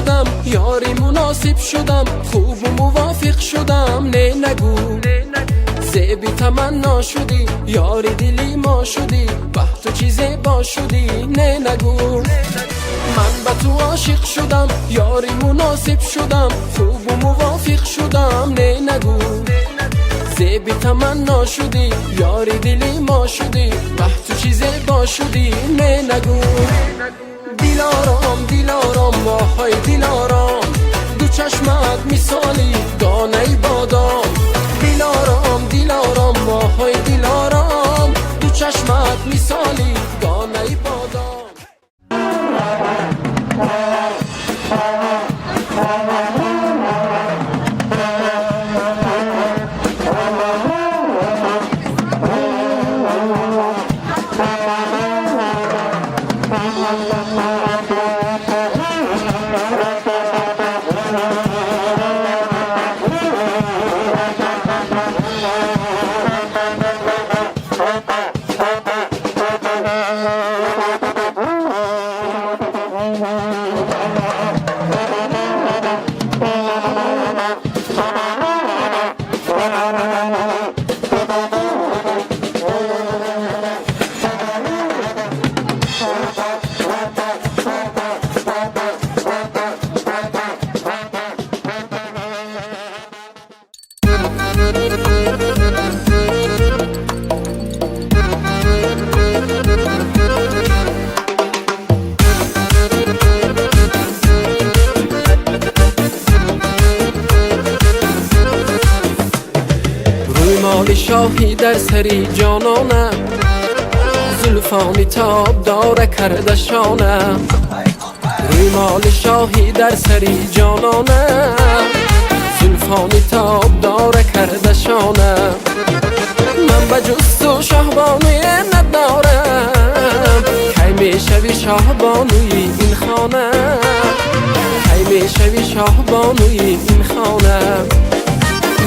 شدم، یاری مناسب شدم، خوب و موافق شدم. نه نگو زیبی تمنا شدی، یاری دلی ما شدی، به تو چیز با شدی. نه نگو من به تو عاشق شدم، یاری مناسب شدم، خوب و موافق شدم. نه نگو زیبی تمنا شدی، یاری دلی ما شدی، به تو چیز با شدی. نه نگو دلارام دلارام واهای دلارام، دو چشمت مثالی دانه بادام. دلارام دلارام واهای دلارام، دو چشمت مثالی دانه بادام. مال شاهی در سری جانانم، زلفانی تاب داره کردشانم. روی مال شاهی در سری جانانم، زلفانی تاب داره کردشانم. من به جز تو شاهبانوی ندارم، کی میشوی شاهبانوی این خانه، کی میشوی شاهبانوی این خانه.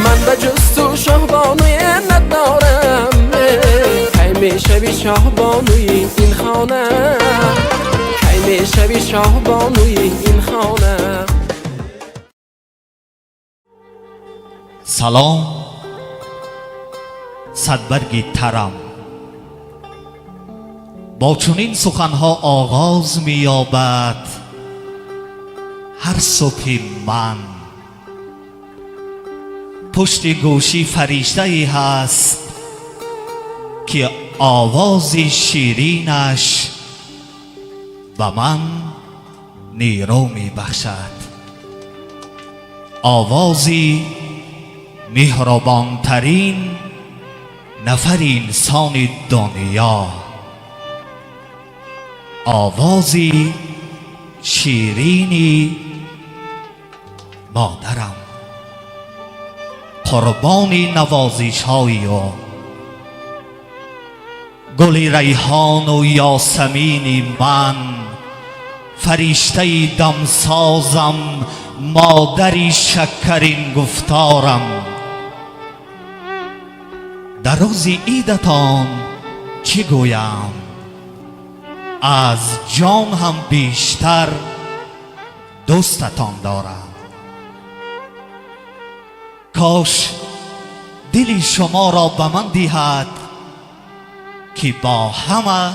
من به جز تو شاهبانوی ندارم، کی میشوی شاهبانوی این خانه، کی میشوی شاهبانوی این خانه. سلام صدبرگی ترم، با چنین سخنها آغاز می‌یابد هر صبح من. پشت گوشی فرشته ای هست که آواز شیرینش به من نیرو می بخشد. آوازی مهربانترین نفر انسان دنیا، آوازی شیرینی مادرم. قربانی نوازش های او، گل ریحان و یاسمین من، فرشته دمسازم، مادری شکرین گفتارم. در روز عیدتان چه گویم، از جان هم بیشتر دوستتان دارم. کاش دل شما را به من دهد که با همه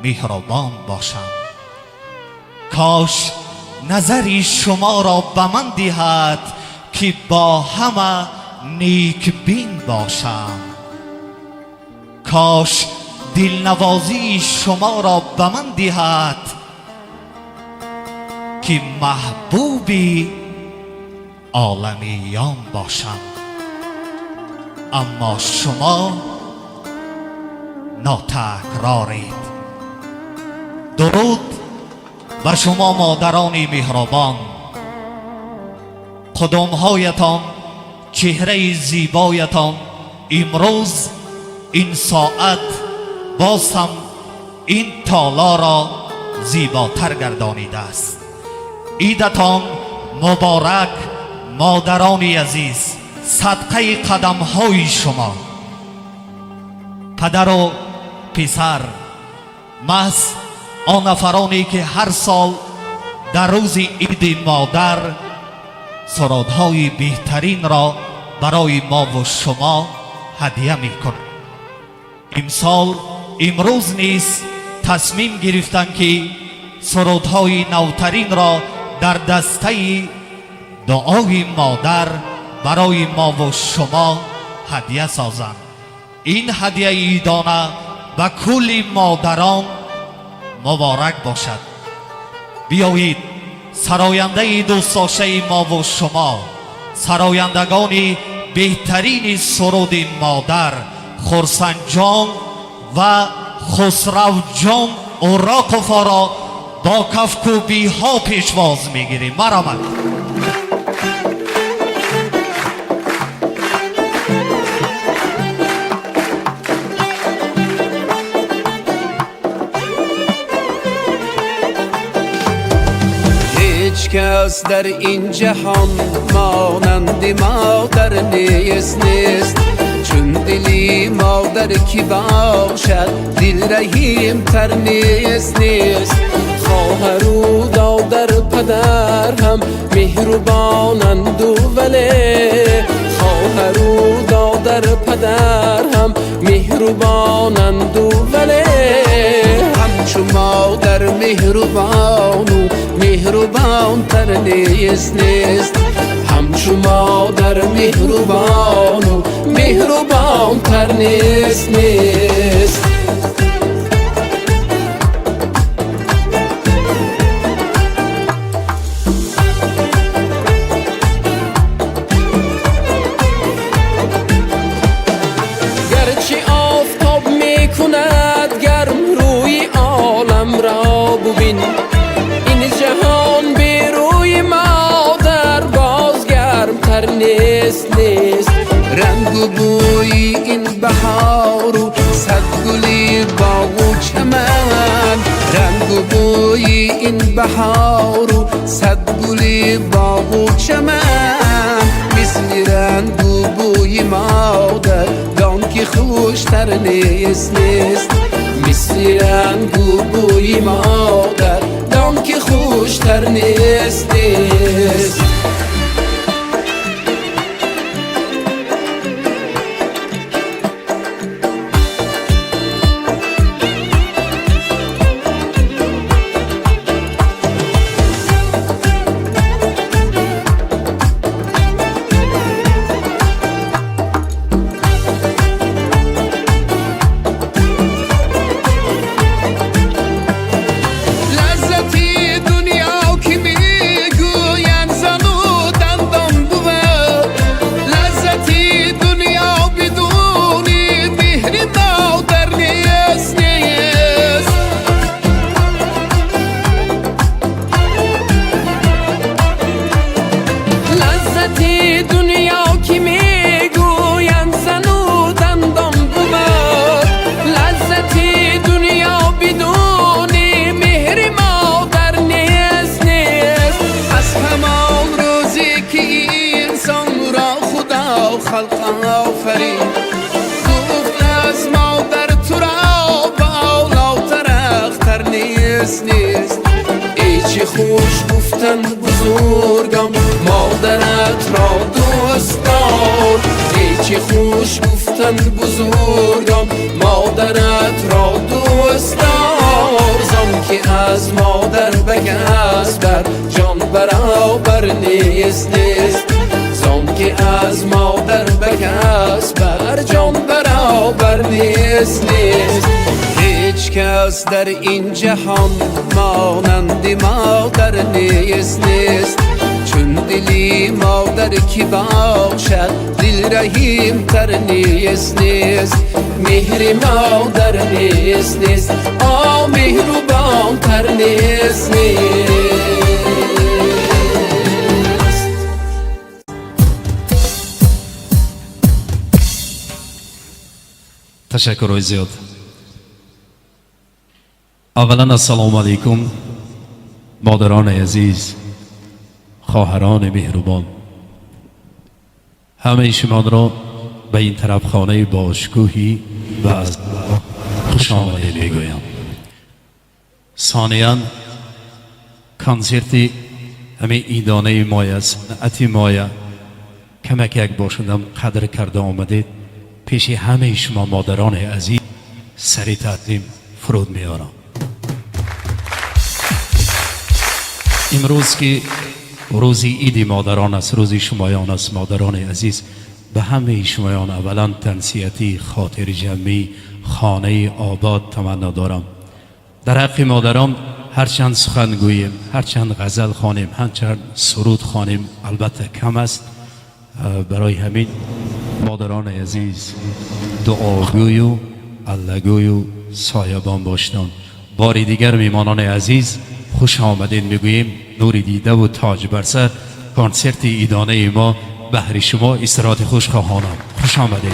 مهربان باشم. کاش نظر شما را به من دهد که با همه نیک بین باشم. کاش دلنوازی شما را به من دهد که محبوبی عالمیان باشم. اما شما ناتکرارید. درود بر شما مادران مهربان، قدم‌هایتان، چهره زیبایتان امروز این ساعت باز هم این تالا را زیباتر گردانیده است. عیدتان مبارک مادران عزیز. صدقه قدم های شما، پدر و پسر، محض آن نفرانی که هر سال در روز عید مادر سرودهای بهترین را برای ما و شما هدیه می کنم. امروز نیز تصمیم گرفتند که سرودهای نوترین را در دسته دعای مادر برای ما و شما هدیه سازند. این هدیه عیدانه به کل مادران مبارک باشد. بیایید سراینده دوست داشته ما و شما، سرایندگان بهترین سرود مادر خرسند جان و خسرو جان اوراقوفا را با کفکوبی ها پیشواز میگیریم. مرحمت. هیچ کس در این جهان مانند مادر نیست چون دلی مادر کی باشد دل رحیم تر نیست خواهر و دادر پدر هم مهربانند ولی خواهر و دادر پدر هم مهربانند ولی همچو مادر مهربان و مهربان تر نیست همچو مادر مهربان و مهربان تر نیست گرچه آفتاب میکند گرم روی عالم را ببین این جهان بی روی مادر باز گرم تر نیست رنگ و بوی این بهار و صد گلی باغ و چمن رنگ و بوی این بهار و صد گلی باغ و چمن مثل رنگ و بوی مادر دان که خوشتر نیست مثل رنگ و بوی مادر دان که خوشتر نیست خلق آفرین گفت از مادر تو را بالاتر اختر نیست ای چه خوش گفتند بزرگان مادرت را دوست دار ای چه خوش گفتند بزرگان مادرت را دوست دار زان که از مادر به کس بر جان برابر نیست زان که از مادر به کس بر جان برابر نیست هیچ کس در این جهان مانند مادر نیست چون دلی مادر کی باشد دل رحیم تر نیست مهر مادر نیست مهربان تر نیست تشکر زیاد. اولا السلام علیکم مادران عزیز، خواهران مهربان، همه شما را به این طرف خانه باشکوهی و از خوش آمدید میگویم. ثانیاً کانسرتی همه ایدانه مایه صنعتی مایه کمک یک باشدم قدر کرده آمدید پیش همه شما مادران عزیز سری تعظیم فرود میارم. امروز که روزی عید مادران است، روزی شمایان است مادران عزیز، به همه شمایان اولا تنسیتی خاطر جمعی خانه آباد تمنا دارم. در حق مادران هرچند سخن گوییم، هرچند غزل خوانیم، هرچند سرود خوانیم البته کم است. برای همین مادران عزیز دعاگوی و الله‌گوی و سایبان باشتان. بار دیگر میمانان عزیز خوش آمدین میگوییم. نور دیده و تاج بر سر کنسرت ایدانه ما بهر شما استراحت خوش خواهانم. خوش آمدین.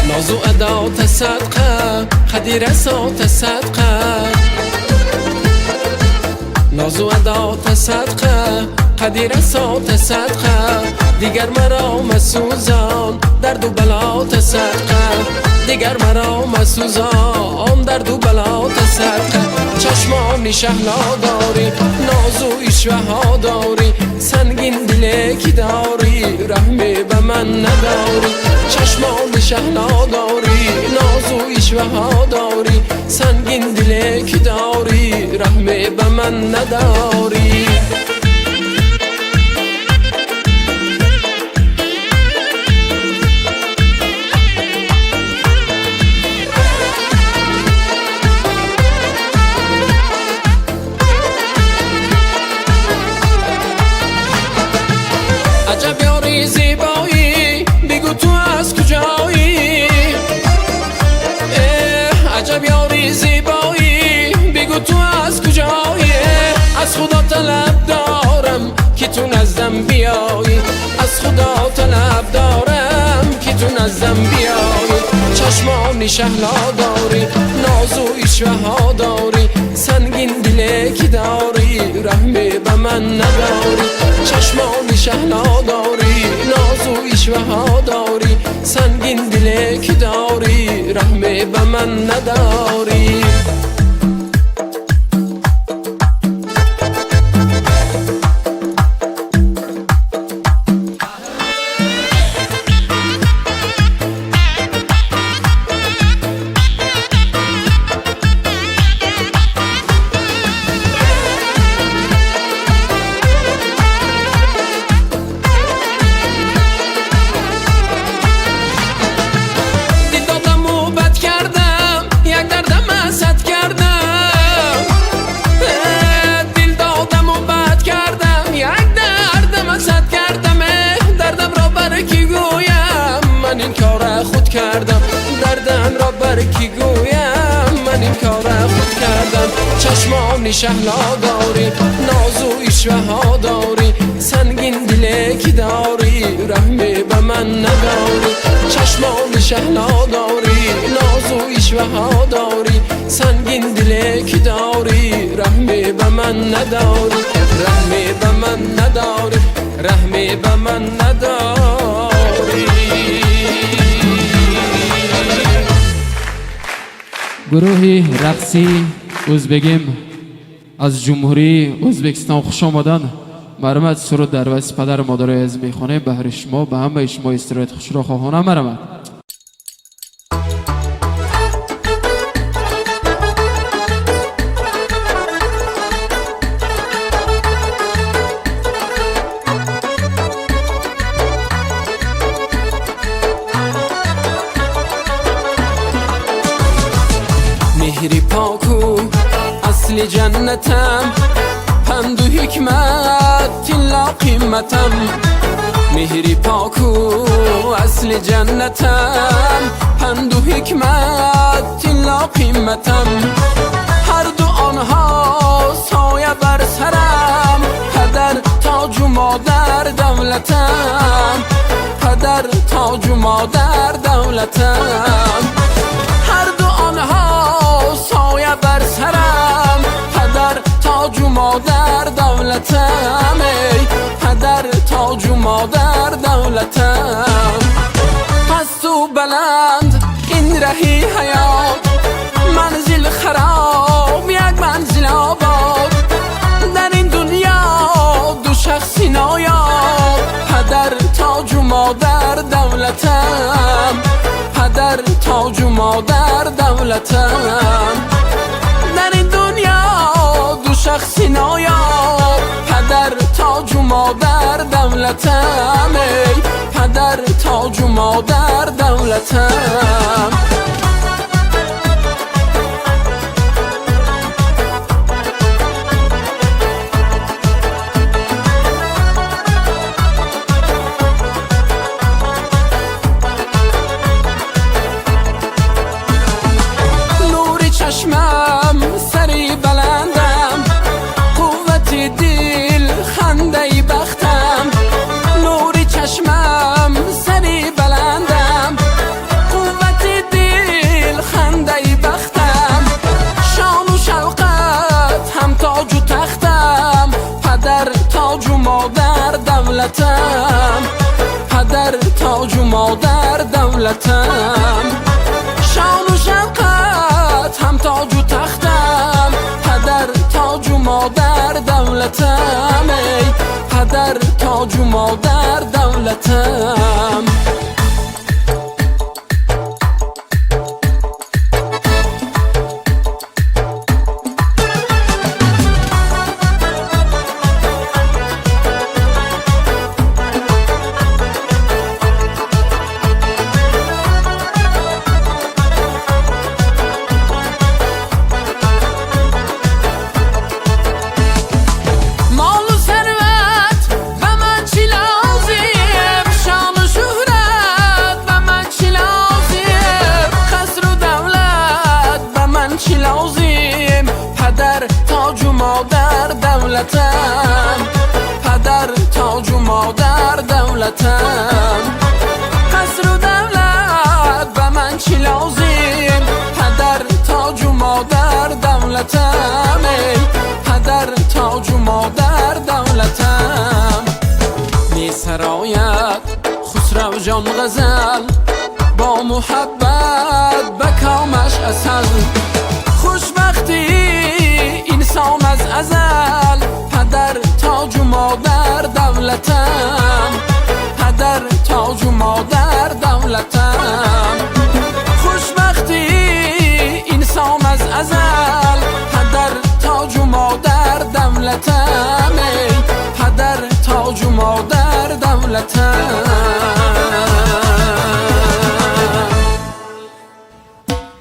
ناز و ادات صدقه قدیر سات صدقه ناز و ادات صدقه قدیر سات صدقه دیگر مرا مسوزان درد و بلات صدقه دیگر مرا مسوزان درد و بلات صدقه چشمانی شهلا داری ناز و ایشوه ها داری سنگین دلی که داری رحمی به من نداری چشمانی شهلا داری ناز و ایشوه ها داری سنگین دلی که داری رحمی به من نداری عجب یاری زیبایی بگو تو از کجایی عجب یاری زیبایی بگو تو از کجایی از خدا طلب دارم که تو نزدم بیایی از خدا طلب دارم که تو نزدم بیایی چشمانی شهلا داری ناز و ایشوه ها داری سنگین دلی که داری رحمی به من نداری چشمانی شهلا داری ناز و ایشوه ها داری سنگین دلی که داری رحمی به من نداری دردم را بر کی گویم من این کار خود کردم چشمانی شهلا داری ناز و ایشوه ها داری سنگین دلی که داری رحمی به من نداری چشمانی شهلا داری ناز و ایشوه ها داری سنگین دلی که داری رحمی به من نداری رحمی به من نداری رحمی به من نداری. گروه رقصی ازبگیم از جمهوری ازبکستان خوش آمدن. مرمت سرود در واسه پدر مادر عزیز میخونه بهر شما به همه شما استراحت خوش را خواهانم. مرمت مهری پاکو اصل جنتم پند و حکمت تلا قیمتم مهری پاکو اصل جنتم پند و حکمت تلا قیمتم هر دو آنها سایه بر سرم پدر تاج و مادر دولتم پدر تاج و مادر دولتم هر دو آنها مادر دولتم، ای پدر تاج و مادر دولتم. پس تو بلند این رهی حیات، منزل خراب یک منزل آباد، در این دنیا دو شخصی نایاب، پدر تاج و مادر دولتم، پدر تاج و مادر دولتم. در این دنیا دو شخصی نایاب، پدر تاج و مادر دولتم، ای پدر تاج و مادر دولتم. چشمم سری بلندم، قوت دل خنده بختم. نوری چشمم سری بلندم، قوت دل خنده بختم. شان و شوقت هم تاج و تختم، پدر تاج و مادر دولتم، پدر تاج و مادر دولتم. شان و شوقت هم تاج و تختم، پدر تاج و مادر دولتم، ای پدر تاج و مادر دولتم. چی لازم پدر تاج و مادر دولتم، پدر تاج و مادر دولتم. قصر و دولت به من چی لازم، پدر تاج و مادر دولتم، ای پدر تاج و مادر دولتم. می سراید خسرو جان غزل، با محبت به کامش اصل. خوشبختی انسان از ازل، پدر تاج و مادر دولتم، پدر تاج و مادر دولتم. خوشبختی انسان از ازل، پدر تاج و مادر دولتم، ای پدر تاج و مادر دولتم.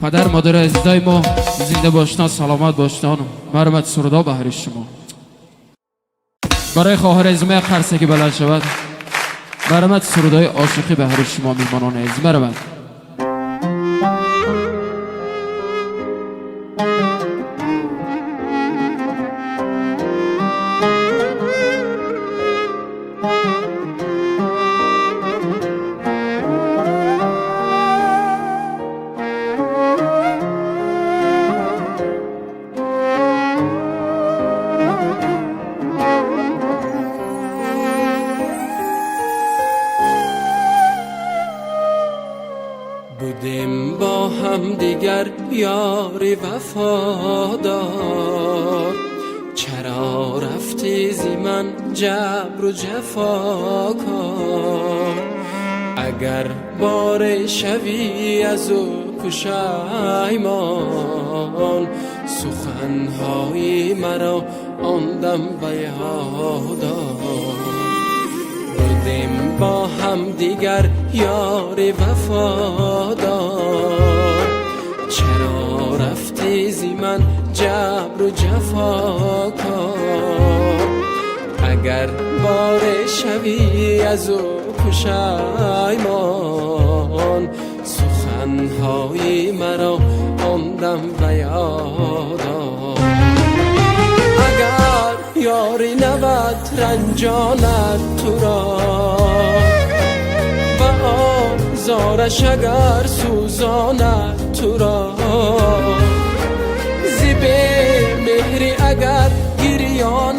پدر مادر عزیزای ما زنده باشتن، سلامت باشتن. مرمت سرودا بهر شما. برای خواهر عزیزم قرصه که بلند شود، مرمت سرودای عاشقی بهر شما میمانان عزیز. مرمت بودیم با هم دیگر یاری وفادار، چرا رفتی زی من جبر و جفا کار. اگر بار شوی از او پشیمان، سخنهای مرا آن دم به یاد آر. بودیم با هم دیگر یار وفادار، چرا رفتی زی من جبر و جفا کار. اگر بار شوی از او پشیمان، سخنهای مرا آن دم به یاد آر. اگر یاری نبود رنجاند تو را، و آزارش اگر سوزاند تو را. زی بی مهری اگر گریان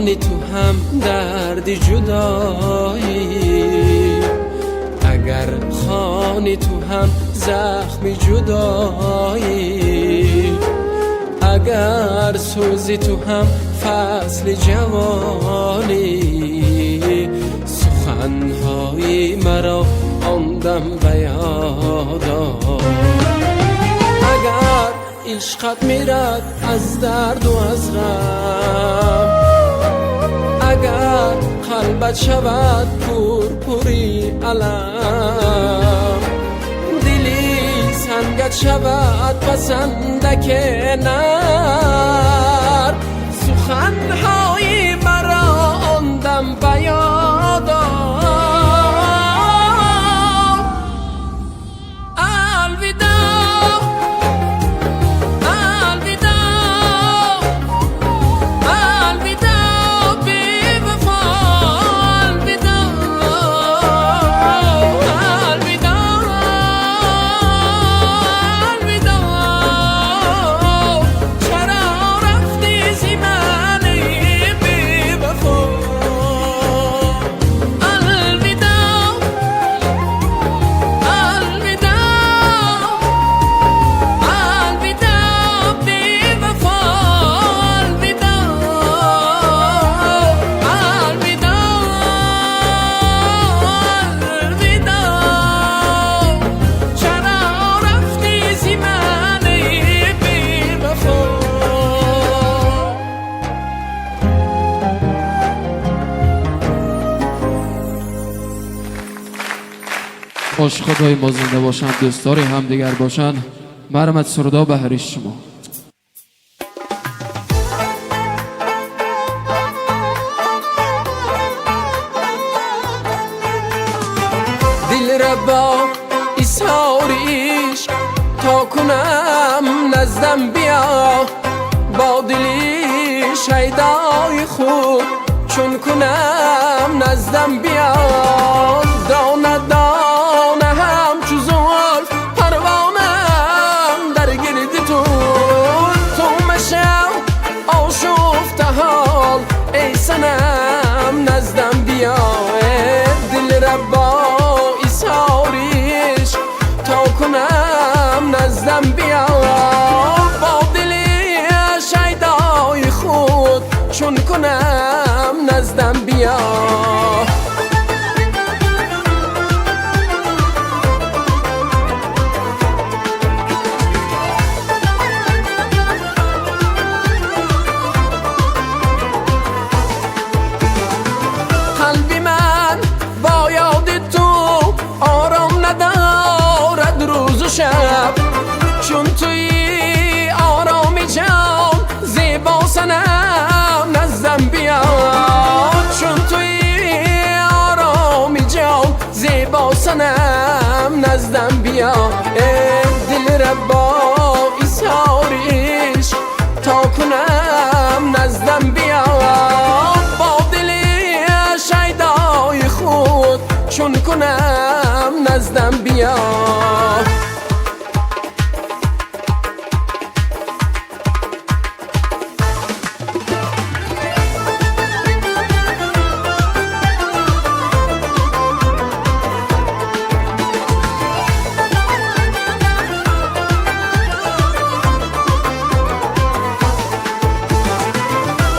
خانی تو هم درد جدایی، اگر خانی تو هم زخم جدایی، اگر سوزی تو هم فصل جوانی، سخنهای مرا آن دم به یاد آر. اگر عشقت میرد از درد و از غم، اگر قلبت شود پرپوری علم، دلی سنگت شود پسندک نر، سخنهای مرا آن دم به یاد آر. عاشقای ما زنده باشند، دوستدار همدیگر باشند. مرمت سردا به هر شما. دل را با ایثار عشق تا کنم نزدم بیا، با دلی شیدای خود چون کنم نزدم بیا. دانه دانه همچو زلف پروانم در گرد تو، تو مشم آشفته حال ای صنم نزدم بیا. دل را با ایثار عشق تا کنم نزدم بیا، با دل شیدای خود چون کنم نزدم بیا. قلبی من با یاد تو آرام ندارد روز و شب، چون توی آرامی جان زیبا صنم نزدم بیا. چون توی آرامی جان زیبا صنم نزدم بیا. دل را با ایثار عشق تا کنم نزدم بیا، با دل شیدای خود چون کنم نزدم بیا.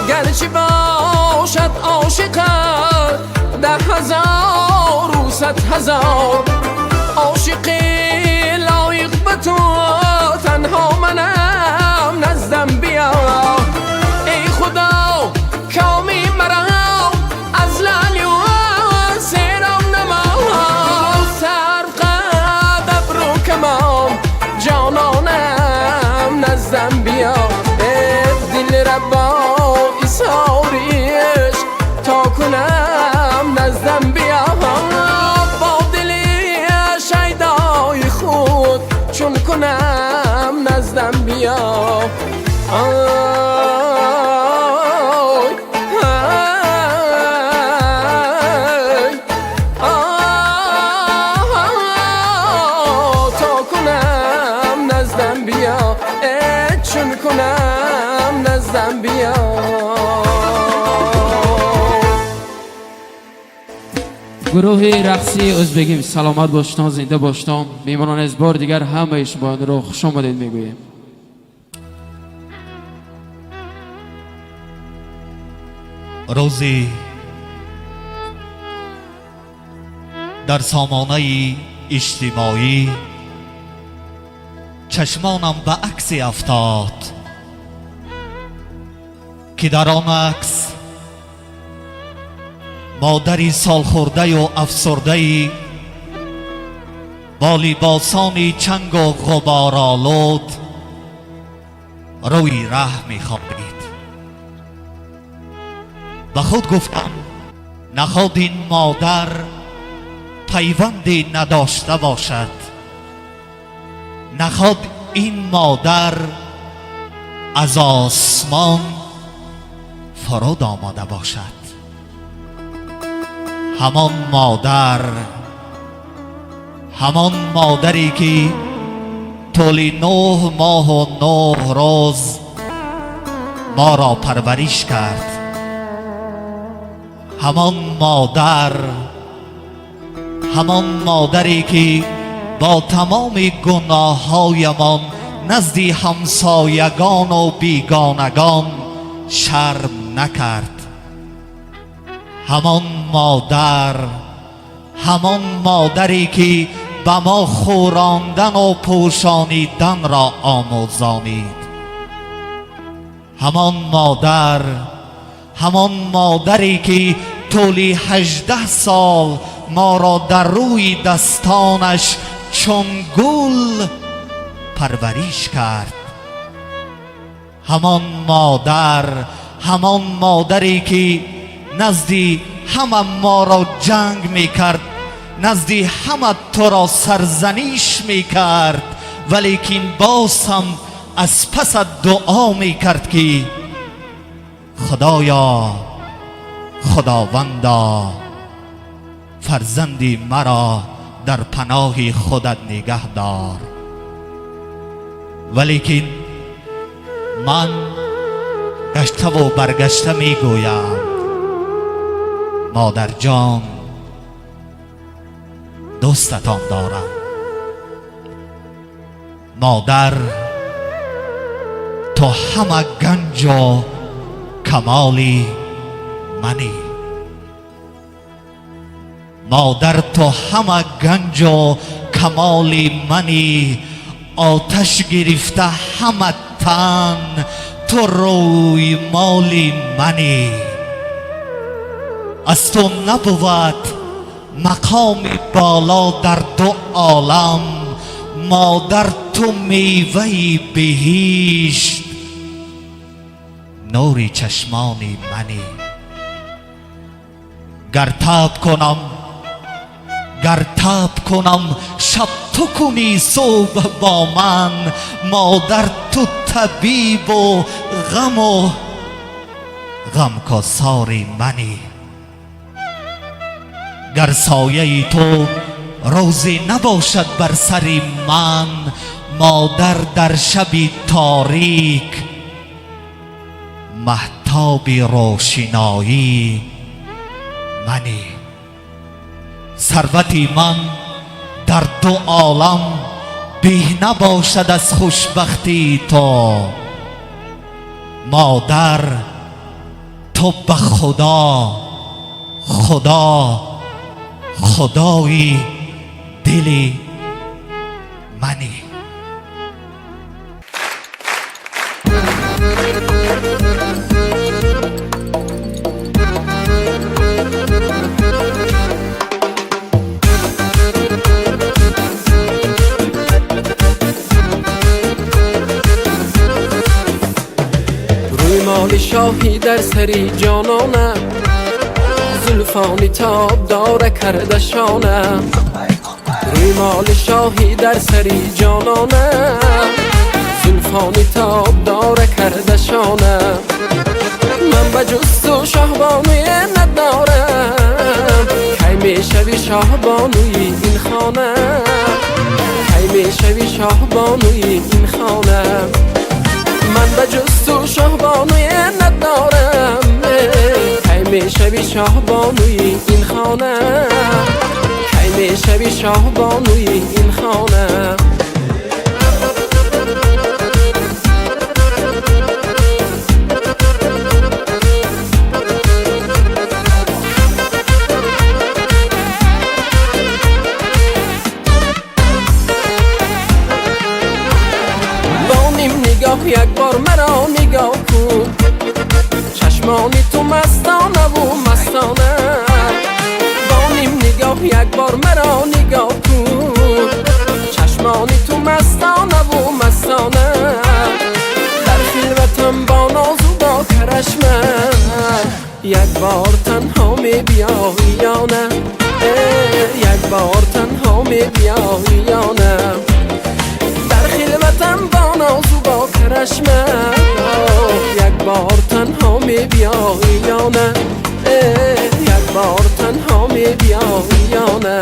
گرچه باشد عاشقت 10,000 و 100,000، عاشقی لایق به تو تنها منم نزدم بیا. ای خدا کامی مرا از لعلی و سیرم نما، صرف قد ابرو کمان جانانم نزدم بیا. دل را با ایثار عشق تا کنم نزدم بیا، با دل شیدای خود چون کنم نزدم بیا. گروه رقصی ازبگیم سلامت باشتان، زنده باشتان. میمانان از بار دیگر همه شما رو خوش آمدید میگوییم. روزی در سامانه اجتماعی چشمانم به عکسی افتاد که در آن عکس مادری سالخورده و افسرده با لباسانی چنگ و غبارآلود روی ره می‌خوابید. به خود گفتم نخواهد این مادر پیوندی نداشته باشد، نخواهد این مادر از آسمان فرود آمده باشد. همان مادری که طول 9 ماه و 9 روز ما را پرورش کرد، همان مادری که با تمام گناه‌هایمان نزد همسایگان و بیگانگان شرم نکرد. همان مادری که به ما خوراندن و پوشانیدن را آموزانید. همان مادری که طول 18 سال ما را در روی دستانش چون گل پرورش کرد. همان مادری که نزدی همه ما را جنگ میکرد، نزدی همه تو را سرزنش میکرد، ولیکن باز هم از پس دعا میکرد که خداوندا فرزندی مرا در پناه خودت نگه دار. ولیکن من گشته و برگشته میگویم مادر جان دوستتان دارم. مادر تو همه گنج و کمالی منی. مادر تو همه گنج و کمالی منی. آتش گرفته همه تن تو روی مالی منی. از تو نبود مقام بالا در 2 عالم. مادر تو میوه بهشت، نوری چشمانی منی. گر تاب کنم شب تو کنی صبح با من. مادر تو طبیب و غمگساری منی. گر سایه تو روزی نباشد بر سر من، مادر در شب تاریک مهتاب روشنایی منی. ثروتی من در 2 عالم به نباشد از خوشبختی تو. مادر تو به خدای دلی منی. روی مال شاهی در سری جانانم، زلفانی تاب داره کردشانم. روی مال شاهی در سری جانانم، زلفانی تاب داره کردشانم. من به جز تو شهبانوی ندارم، کی میشوی شهبانوی این خانه، کی میشوی شهبانوی این خانه. من به جز تو شهبانوی ندارم، کی میشوی میشوی شاهبانوی این خانه کی میشوی شاهبانوی این خانه یک بار مرا نگاه کن چشمانی تو مستانه و مستانه با نیم نگاه یک بار مرا نگاه کن چشمانی تو مستانه و مستانه در خلوتم با ناز و با کرشمه یک بار تنها می بیایی یا نه یک بار تنها می بیایی یا نه در خلوتم با ناز و با کرشمه یک بار تنها می بیایی یا نه یک بار تنها می بیایی یا نه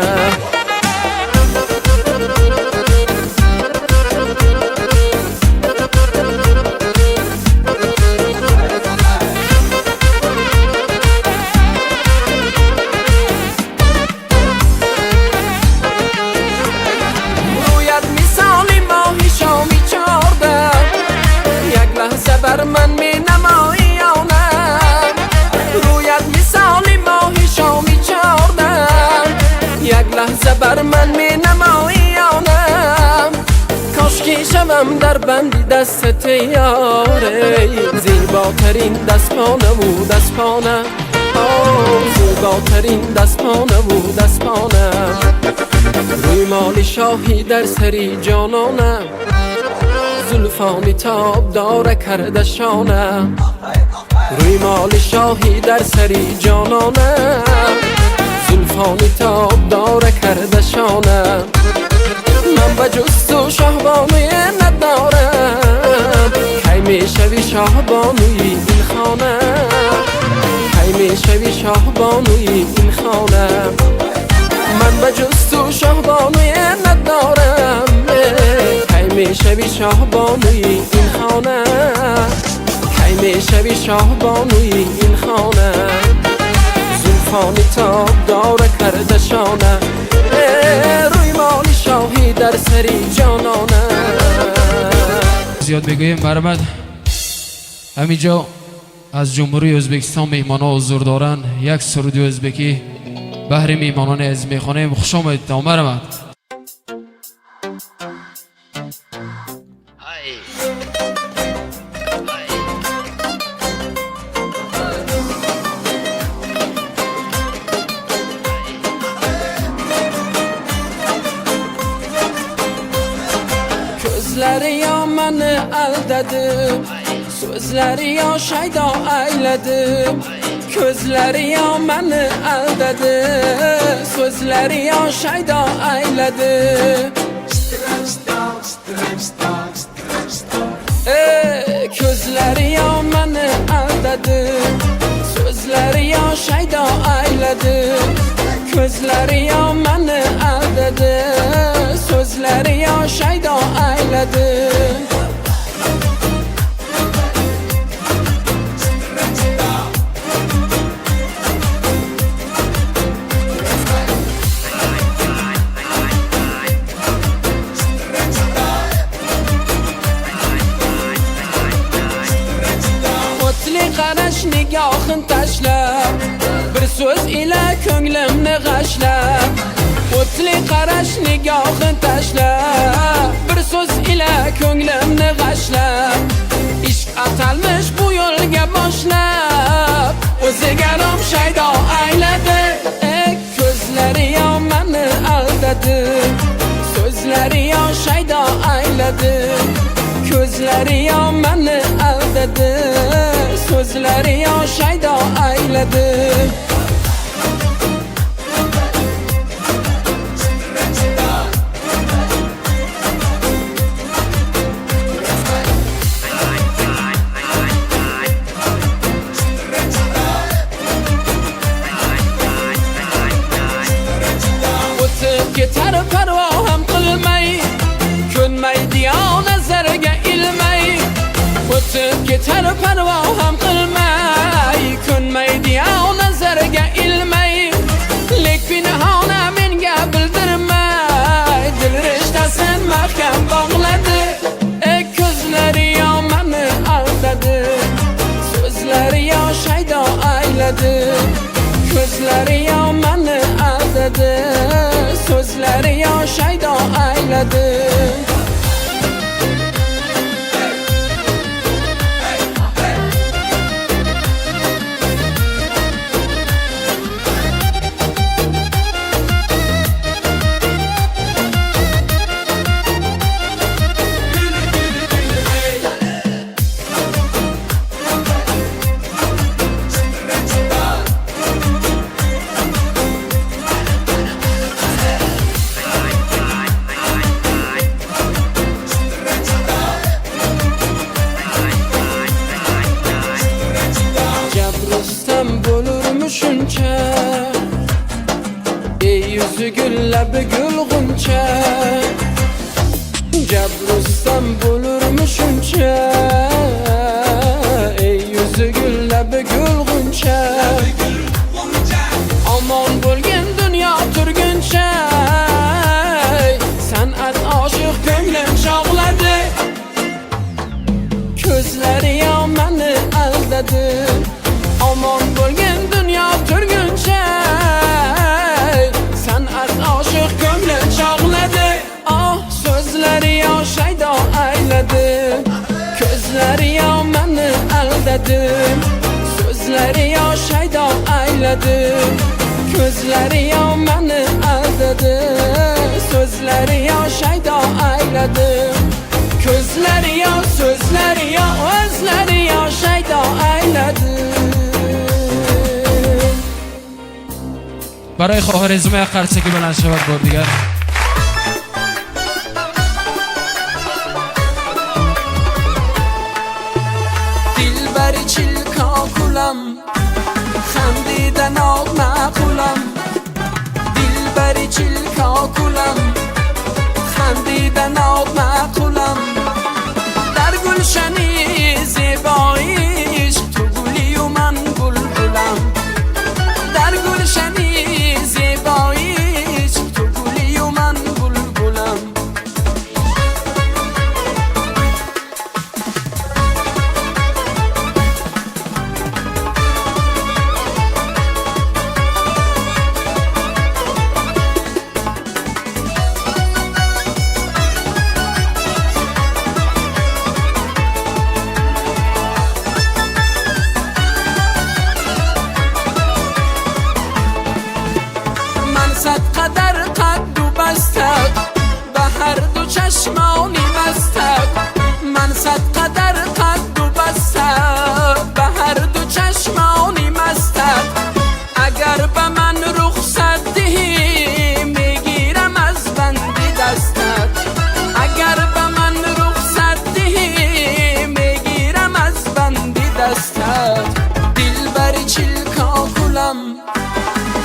بر من می نمایی یا نه رویت مثالی ماهی شامی چارده یک لحظه بر من می نمایی یا نه کاشکی شوم در بندی دست یاره زیباترین دستپانه و دستپانه زیباترین دستپانه و دستپانه روی مالی شاهی در سری جانانه زلفانی تاب داره کرده شانه روی مال شاهی در سری جانانه زلفانی تاب داره کرده شانه من به جز تو شاهبانوی ندارم کی میشوی شاهبانوی این خانه کی میشوی شاهبانوی این خانه من به جز تو شاهبانوی ندارم کی میشوی شاهبانوی این خانه کی میشوی شاهبانوی این خانه زلفانی تاب داره کرده شانه روی مالی شاهی در سری جانانه زیاد بگویم برمد همینجا از جمهوری ازبکستان مهمان ها حضور دارن یک سرود ازبکی بهر میهمانان از میخانه خوش آمدید برمد Gözleri ya məni əldadım Sözləri ya şeyda eylədim Gözləri ya məni əldadım Sözləri ya şeyda eylədim Gözləri ya məni əldadım Sözləri ya şeyda eylədim Gözləri ya məni əldadım Sözləri ya şeyda eylədim Qaraş nigahın təşləb Bir söz ilə könlümni qəşləb Otli qaraş nigahın təşləb Bir söz ilə könlümni qəşləb İşq atalmış bu yolga başləb O'zigaram şeyda eylədi Gözləri ya məni aldadı Sözləri ya şeyda eylədi Gözləri ya məni aldadı Sözləri ya şeyda eylədi O'tib ketar parvoham qilmay Ko'nmaydi ya nazarga ilmay O'tib ketar parvoham qilmay Ko'nmaydi ya Gözleri ya məni aldadı, sözləri ya şeyda ayladı. Bulurmuşunca ey yüzü gülle bir gül gunça, Cebrustan bulurmuşunca ey yüzü gülle bir gül gunça. Aman bo'lgin dünya turguncha, san'at aşık ko'nglim chog'ladi. Ko'zlari ya meni aldadı. Aman bo'lgin dünya turguncha, san'at aşık ko'nglim chog'ladi. Ah so'zlari ya shaydo ayladi, ko'zlari ya meni aldadı. So'zlari ya shaydo ayladi, ko'zlari ya meni aldadı. So'zlari ya shaydo ayladi, ko'zlari ya so'zlari ya o'zlari ya shaydo ayladi. برای خواهر ازمه قرصه که بلند شود بار دیگر. دلبری چلکا کلم خندیدن آب معقولم. دلبری چلکا کلم خندیدن آب معقولم. در گلشنی زیباییش تو گلی و من بلبلم. در گلشنی زیباییش تو گلی و من بلبلم. صد قدر قد و بستد به هر دو چشمانی مستد. من صد قدر قد و بستد به هر دو چشمانی مستد. اگر به من رخصت دهی میگیرم از بندی دستت. اگر به من رخصت دهی میگیرم از بندی دستت. دلبری چلکا کلم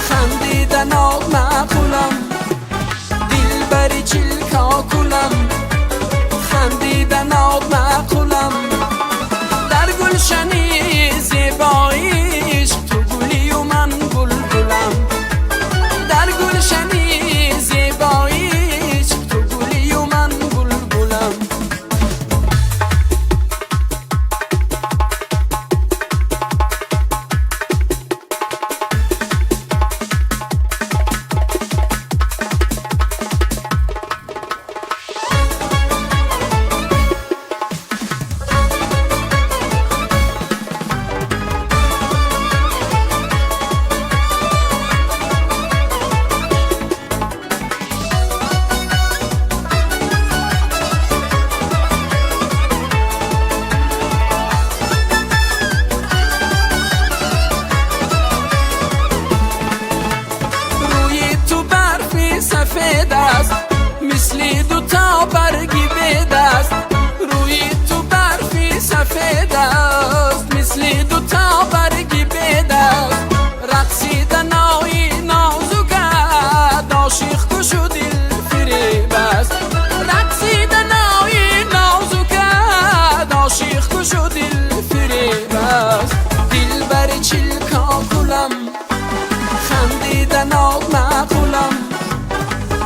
خندیدن آب معقولم. دلبری چلکا کلم خندیدن آب معقولم. در گلشنی زیباییش تو گلی و من بلبلم. در گلشنی زیباییش تو گلی و من بلبلم. سفید است مثل دوتا برگی بید است. روی تو برفی سفید است مثل دوتا برگی بید است. رقصیدنای نازوگت عاشق کشو دل فریب است. رقصیدنای نازوگت عاشق کشو دل فریب است. دلبری چلکا کلم خندیدن آب معقولم.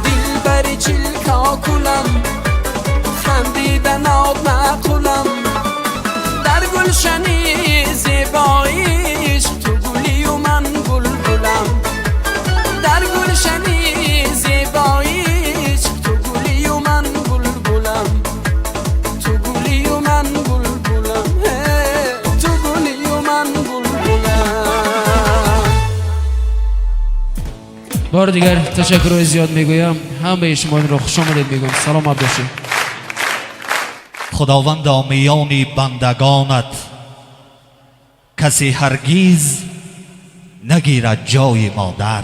دلبری چلکا کلم خندیدن آب معقولم. در گلشنی زیباییش تو گلی و من بار دیگر تشکر زیاد میگویم. همه شما رو خوش آمدید میگم. سلامت باشید. خداوندا میان بندگانت کسی هرگیز نگیرد جای مادر.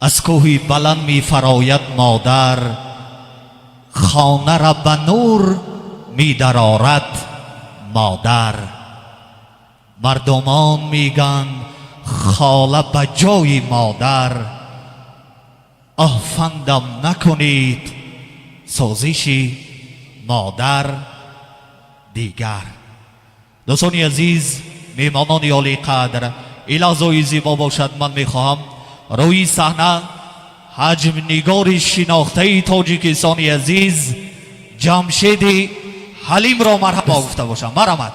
از کوهی بلند می فراید مادر، خانه را به نور می درآورد مادر. مردمان میگن خاله به جای مادر، آفندم نکنید سازشی مادر دیگر. دوستان عزیز، میهمانان عالی قدر، این لحظه زیبا باشد. من میخواهم روی صحنه حجم نگار شناخته تاجیکستان عزیز جمشید حلیم را مرحبا گفته باشم. مرحمت.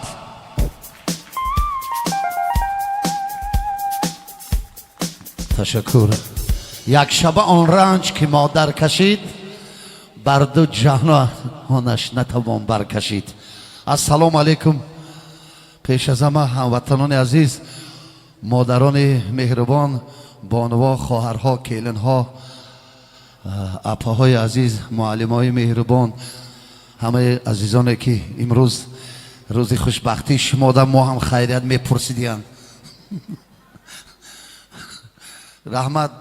تشکر. یک شب آن رنج که مادر کشید، بر دو جهانش نتوان برکشید. السلام علیکم. پیش از همه هموطنان عزیز، مادران مهربان، بانوها، خواهرها، کیلنها، اپاهای عزیز، معلمای مهربان، همه عزیزانی که امروز روز خوشبختی شما در ما هم خیریت میپرسیدین. رحمت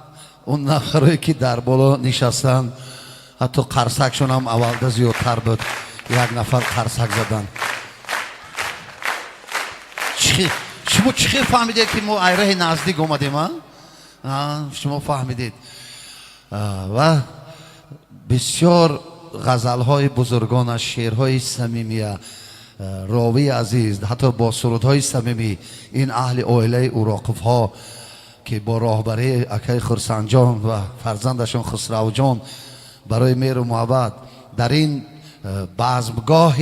اون نفرایی که در بالا نشستن، حتی قرصکشون هم اول زیادتر بود. یک نفر قرصک زدن. شما چی فهمیدید که ما ایره نزدیک اومدیم؟ شما فهمیدید. و بسیار غزلهای بزرگان، شعرهای صمیمی راوی عزیز، حتی با سرودهای صمیمی این اهل عائله اوراقف ها که با راهبری اکای خرسنجان و فرزندشون خسرو جان برای مهر و محبت در این بزمگاه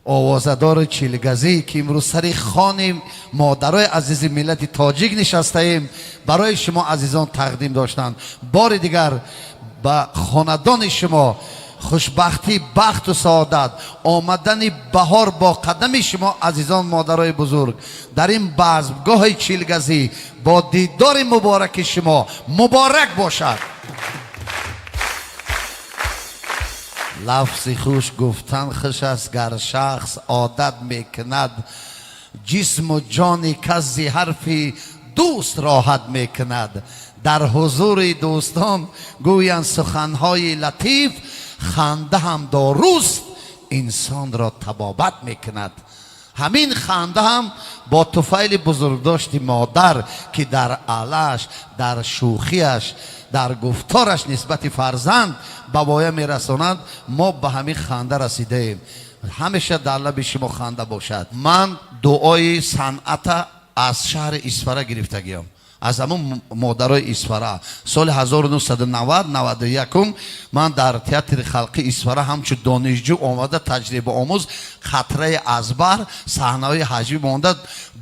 آوازدار چیلگزی که امروز سر خوان مادرای عزیز ملت تاجیک نشسته ایم، برای شما عزیزان تقدیم داشتن. بار دیگر به خاندان شما خوشبختی، بخت و سعادت، آمدن بهار با قدم شما عزیزان مادرای بزرگ در این بزمگاه چیلگزی با دیدار مبارک شما مبارک باشد. لفظ خوش گفتن خوش است گر شخص عادت میکند، جسم و جان کس حرفی دوست راحت میکند. در حضور دوستان گویند سخنهای لطیف، خنده هم داروست انسان را طبابت میکند. همین خنده هم با طفیل بزرگداشت مادر که در علش، در شوخیش، در گفتارش نسبت فرزند به وایه میرساند. ما به همین خنده رسیده ایم. همیشه در لب شما خنده باشد. من دعای صنعت از شهر اسفره گرفتگیم، از همون مادرای اسفره. سال 1990-91 من در تئاتر خلقی اسفره همچون دانشجو آمده تجربه آموز خطره ازبر صحنه‌های حجمی مانده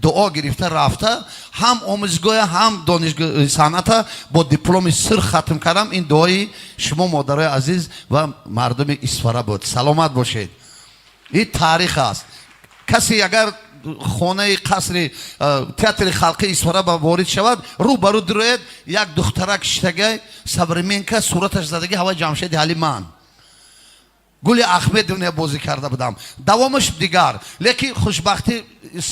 دعا گرفته رفته، هم آموزگاه هم دانشگاه صنعت با دیپلم سر ختم کردم. این دعای شما مادرای عزیز و مردم اسفره بود. سلامت باشید. این تاریخ است. کسی اگر خانه قصر تئاتر خلقی اسفره با وارد شود، رو برو دروید یک دخترک شتگی صبرمین که صورتش زدگی هوا جمشید حلی من گل احمد دنیا بازی کرده بودم. دوامش دیگر. لیکن خوشبختی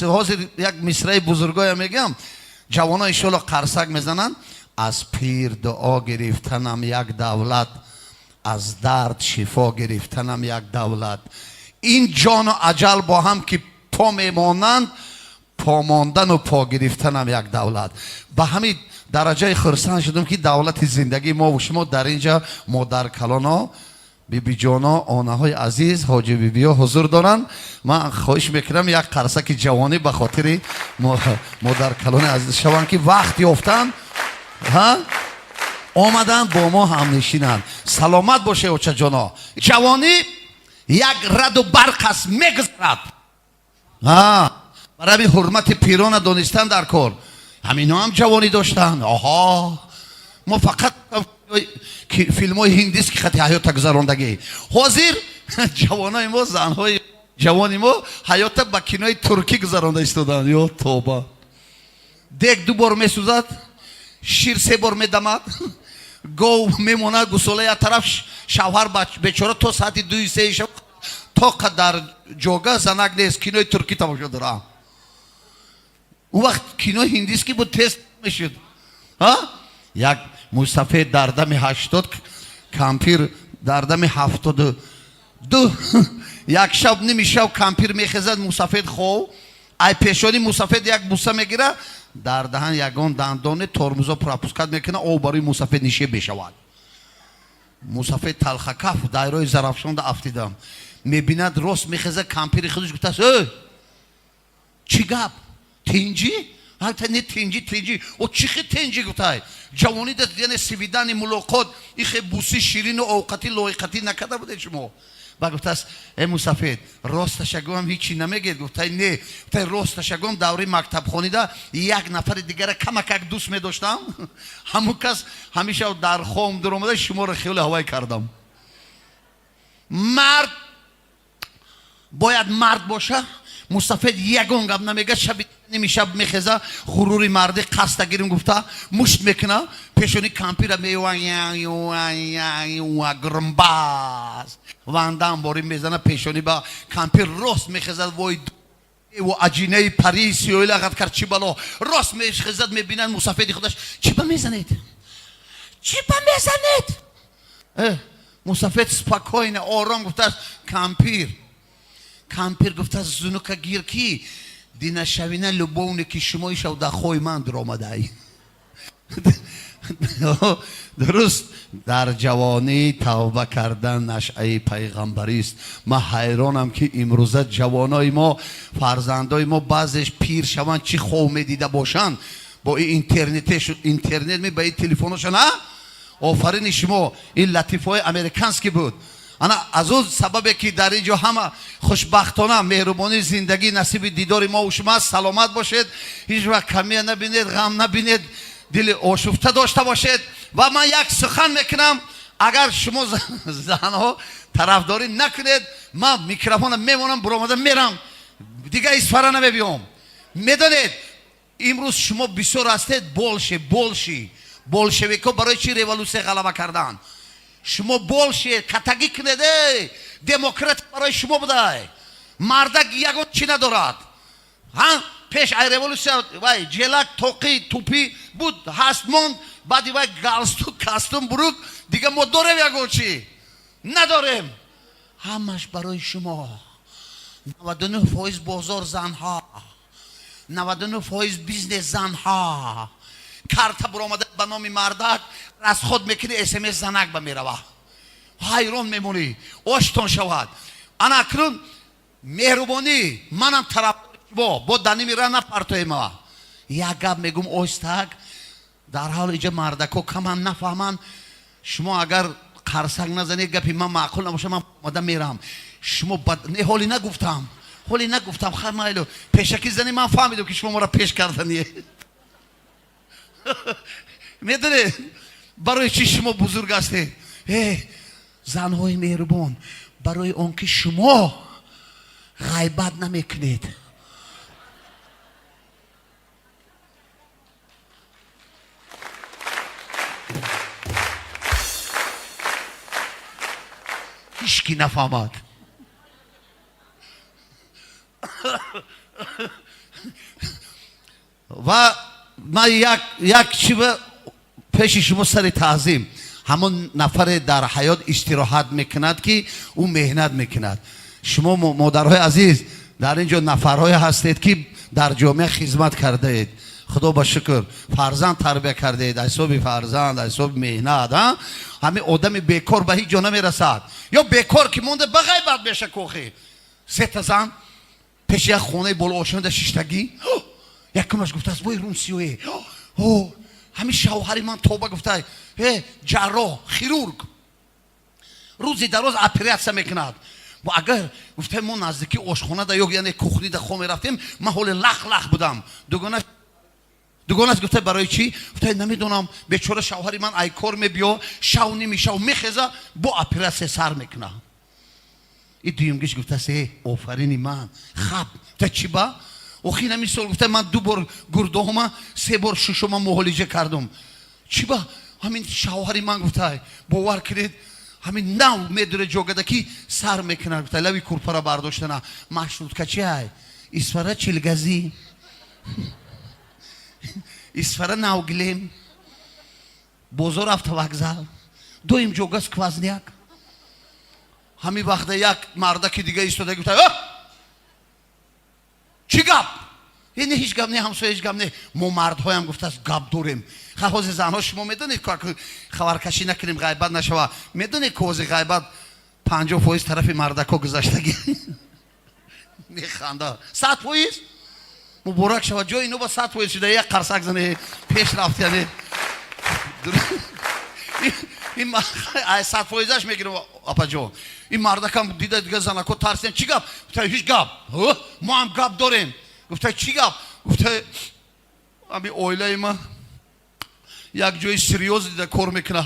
حاضر یک مصرع بزرگای میگم، جوانای ایشالا قرصک میزنن. از پیر دعا گرفتنم یک دولت، از درد شفا گرفتنم یک دولت. این جان و اجل با هم که پا میمانند، پا ماندن و پا گرفتن هم یک دولت. به همین درجه خرسند شدم که دولت زندگی ما و شما در اینجا مادر کلانا، بیبی جانا، آنه های عزیز، حاجی بیبی ها حضور دارن. من خواهش میکنم یک قرصک جوانی به خاطر مادر کلان عزیز شوند که وقت یافتن آمدن با ما هم نشینن. سلامت باشه اوچه جانا. جوانی یک رد و برق است میگذرد. برای حرمت پیران دانستن در کار. همینا هم جوانی داشتن. آها، ما فقط فیلم های هندیست که خطی حیات گذراندگی. حاضر جوانای ما، زنهای جوانی ما حیات با کینای ترکی گذرانده استودن. یا توبه. دیگ دو بار میسوزد، شیر سه بار میدمد گو میمونه گسوله یا طرف شوهر بیچاره تا ساعت 2 3 شب تا قدر جوگا زنک نیست کینوی ترکی تماشا دارم اون وقت کینوی هندیست که بود تست میشد یک موسفید در دم 80 کامپیر در دم 72 یک شب نمیشب کامپیر میخزد موسفید خوب ای پیشانی موسفید یک بوسه میگیره در دهن یگان دندان ترمزا پراپوسکت میکنه او برای موسفید نیشه بشود موسفید تلخ کف دایره زرافشان دا افتیدم میبیند راست میخزه کامپیر خودش گفته است چی گپ تینجی حتی نه تینجی او چی خیلی تینجی گفته جوانی دست یعنی سویدن ملاقات ایخی بوسی شیرین و اوقتی لایقتی نکرده بوده شما با گفته است ای موسفید راستش هم هیچی نمیگید گفته نه گفته راستش هم دوری مکتب خونیده یک نفر دیگر کمک دوست میداشتم همون کس همیشه در خوام در اومده شما رو خیلی هوای کردم مرد باید مرد باشه موسفید یگون گپ نمیگه شب نمیشب میخزه غروری مردی قصد گیریم گفته مشت میکنه پیشونی کامپیر میوان گرمباز واندام باری میزنه پیشونی با کامپیر راست میخزه وای و عجینه پریس یا لغت کرد چی بالا راست میخزد میبینن موسفید خودش چی با میزنید چی با میزنید موسفید سپاکوینه آرام گفته کامپیر گفته زنوکا گیر کی دینا شوینه لبونه که شما شو در خوی من در آمده ای درست در جوانی توبه کردن نشعه پیغمبری است من حیرانم که امروزه جوانای ما فرزندای ما بعضش پیر شون چی خوب میدیده باشن با این اینترنت می با این تلفنشون آفرین شما این لطیفه های امریکانسکی بود انا از اون سببه که در اینجا همه خوشبختانه مهربانی زندگی نصیب دیدار ما و شما سلامت باشید هیچ وقت کمی نبینید غم نبینید دل آشفته داشته باشید و من یک سخن میکنم اگر شما زنها طرفداری نکنید من میکروفون میمونم برآمده میرم دیگه اسفره نمیبیام میدونید امروز شما بسیار هستید بولشویکا برای چی ریولوسیون غلبه کردن شما بولشید کتگی کنده دموکرات برای شما بوده مردک یگون چی ندارد پیش ای ریولوسیون وای جلک توقی توپی بود هست موند بعدی وای گالستون کاستوم بروک دیگه ما داریم یگون چی نداریم همش برای شما 99% بازار زنها 99% بیزنس زنها کارت برآمده به نام مردک از خود میکنی SMS زنک به میروه حیران میمونی آشتون شود انا اکنون مهربانی منم طرف با دنی میره نپرتوی ما یک گپ میگم اوستک در حال اینجا مردکو کمان نفهمن شما اگر قرصک نزنید گپی من معقول نباشه من مادم میرم شما نه حالی نگفتم خیلی پیشکی زنی من فهمیدم که شما مرا پیش کردنیه میدونی برای چی شما بزرگ هستید زنهای مهربان برای اون که شما غیبت نمیکنید هیچکی نفهمد و من یک چیز پیش شما سر تعظیم همون نفر در حیات استراحت میکند که او مهنت میکند شما مادرهای عزیز در اینجا نفرهای هستید که در جامعه خدمت کرده اید خدا با شکر فرزند تربیت کرده اید حساب فرزند حساب مهنت همین آدم بیکار به هیچ جا نمیرسد یا بیکار که مونده به غیبت بشه کوخی سه تا زن پیش یک خونه بالا آشنده شیشتگی یکمش گفته است وای روسیوی همین شوهری من توبه گفته جراح خیرورگ روزی در روز اپریشن میکند و اگر گفته ما نزدیکی آشخانه دا یعنی کوخنی دا خو میرفتیم من حال لخ بودم دوگانش گفته برای چی گفته نمیدونم بیچاره شوهری من ای کار میبیا شو نمیشه میخزه با اپریشن سر میکنه این دیمگیش گفته است آفرینی من خب تا چی با او خیلی نمیسال گفته من 2 بار گردهما 3 بار ششم معالجه کردم چی با همین شوهری من گفته باور کنید همین نو میدونه جوگده کی سر میکنه گفته لوی کورپا را برداشتنه مشروط که چی های اسفره چلگزی اسفره نوگلیم بزرگ رفت وگزل دویم جوگس کوازنیک همین وقت یک مرده که دیگه ایستاده گفته چی گپ این هیچ گپ نه همسایه هیچ گپ نه ما مردها هم گفته است گپ داریم خواهد زنها شما میدونید کار خبرکشی نکنیم غیبت نشوه میدونید که وزی غیبت 50% طرف مردکا گذاشتگی میخنده 100% مبارک شوه جای اینو با 100% شده یک قرصک زنه پیش رفت یعنی این 100%ش میگیره اپا جو این مردکم دیده دیگه زنکو ترسیدن چی گپ؟ گفته هیچ گپ ما هم گپ داریم گفته چی گپ؟ گفته همین اویله ما یک جای سریوز دیده کار میکنه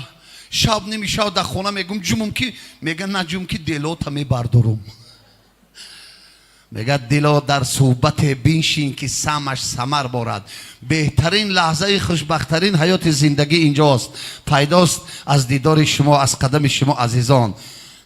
شب نمیشه در خونه میگم جموم کی میگه نه جموم کی دلو تا میبردارم میگه دلو در صحبت بینشین که سمش سمر بارد بهترین لحظه خوشبختترین حیات زندگی اینجاست پیداست از دیدار شما از قدم شما عزیزان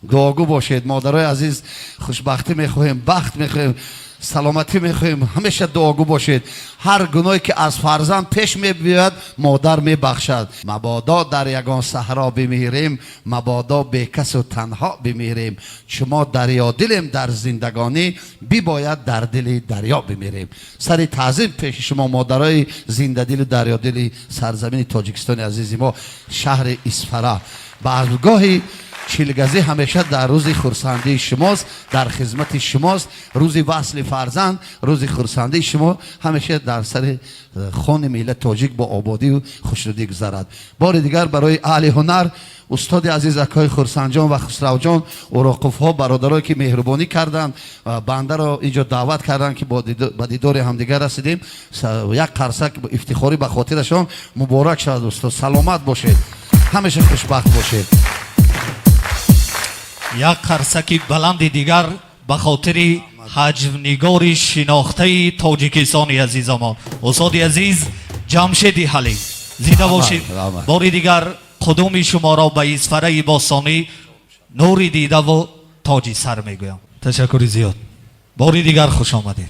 دعاگو باشید مادرای عزیز خوشبختی میخواهیم بخت میخواهیم سلامتی میخواهیم همیشه دعاگو باشید هر گناهی که از فرزند پیش میبیاد مادر میبخشد مبادا در یگان صحرا بمیریم مبادا بی کس و تنها بمیریم شما دریا دلیم در زندگانی بیباید در دل دریا بمیریم سر تعظیم پیش شما مادرای زنده دل دریا دلی سرزمین تاجیکستان عزیزی ما شهر اسفره بارگاهی چیلگزی همیشه در روز خرسندی شماست در خدمت شماست روز وصل فرزند روز خرسندی شما همیشه در سر خون ملت تاجیک با آبادی و خوشنودی گذرد بار دیگر برای اهل هنر استاد عزیز اکای خرسند جان و خسرو جان اوراقف ها برادرایی که مهربانی کردند بنده را اینجا دعوت کردند که با دیدار همدیگر رسیدیم یک قرصک افتخاری به خاطرشان مبارک شود استاد سلامت باشید همیشه خوشبخت باشید یک قرصک بلند دیگر به خاطر حجم نگار شناخته تاجیکستانی عزیز ما استاد عزیز جمشید حلی زنده باشید بار دیگر قدوم شما را به اسفره باستانی نوری دیده و تاجی سر میگویم تشکر زیاد بار دیگر خوش آمدید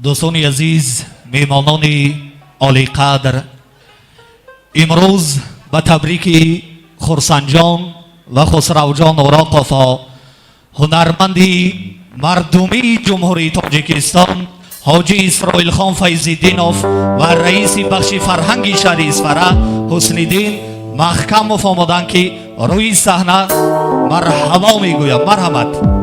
دوستان عزیز میمانان عالی قدر امروز به تبریک خرسنجان و خسروجان اوراقفا هنرمندی مردمی جمهوری تاجیکستان حاجی اسرائیل خان فیض‌الدینوف و رئیس بخش فرهنگی شهر اسفره حسن‌الدین محکم فهمیدند که روی صحنه مرحبا میگویم مرحمت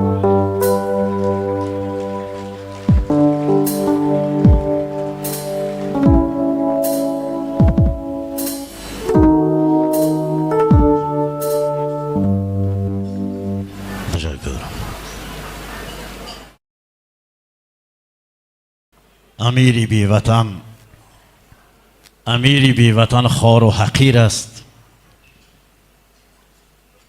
امیری بی وطن خوار و حقیر است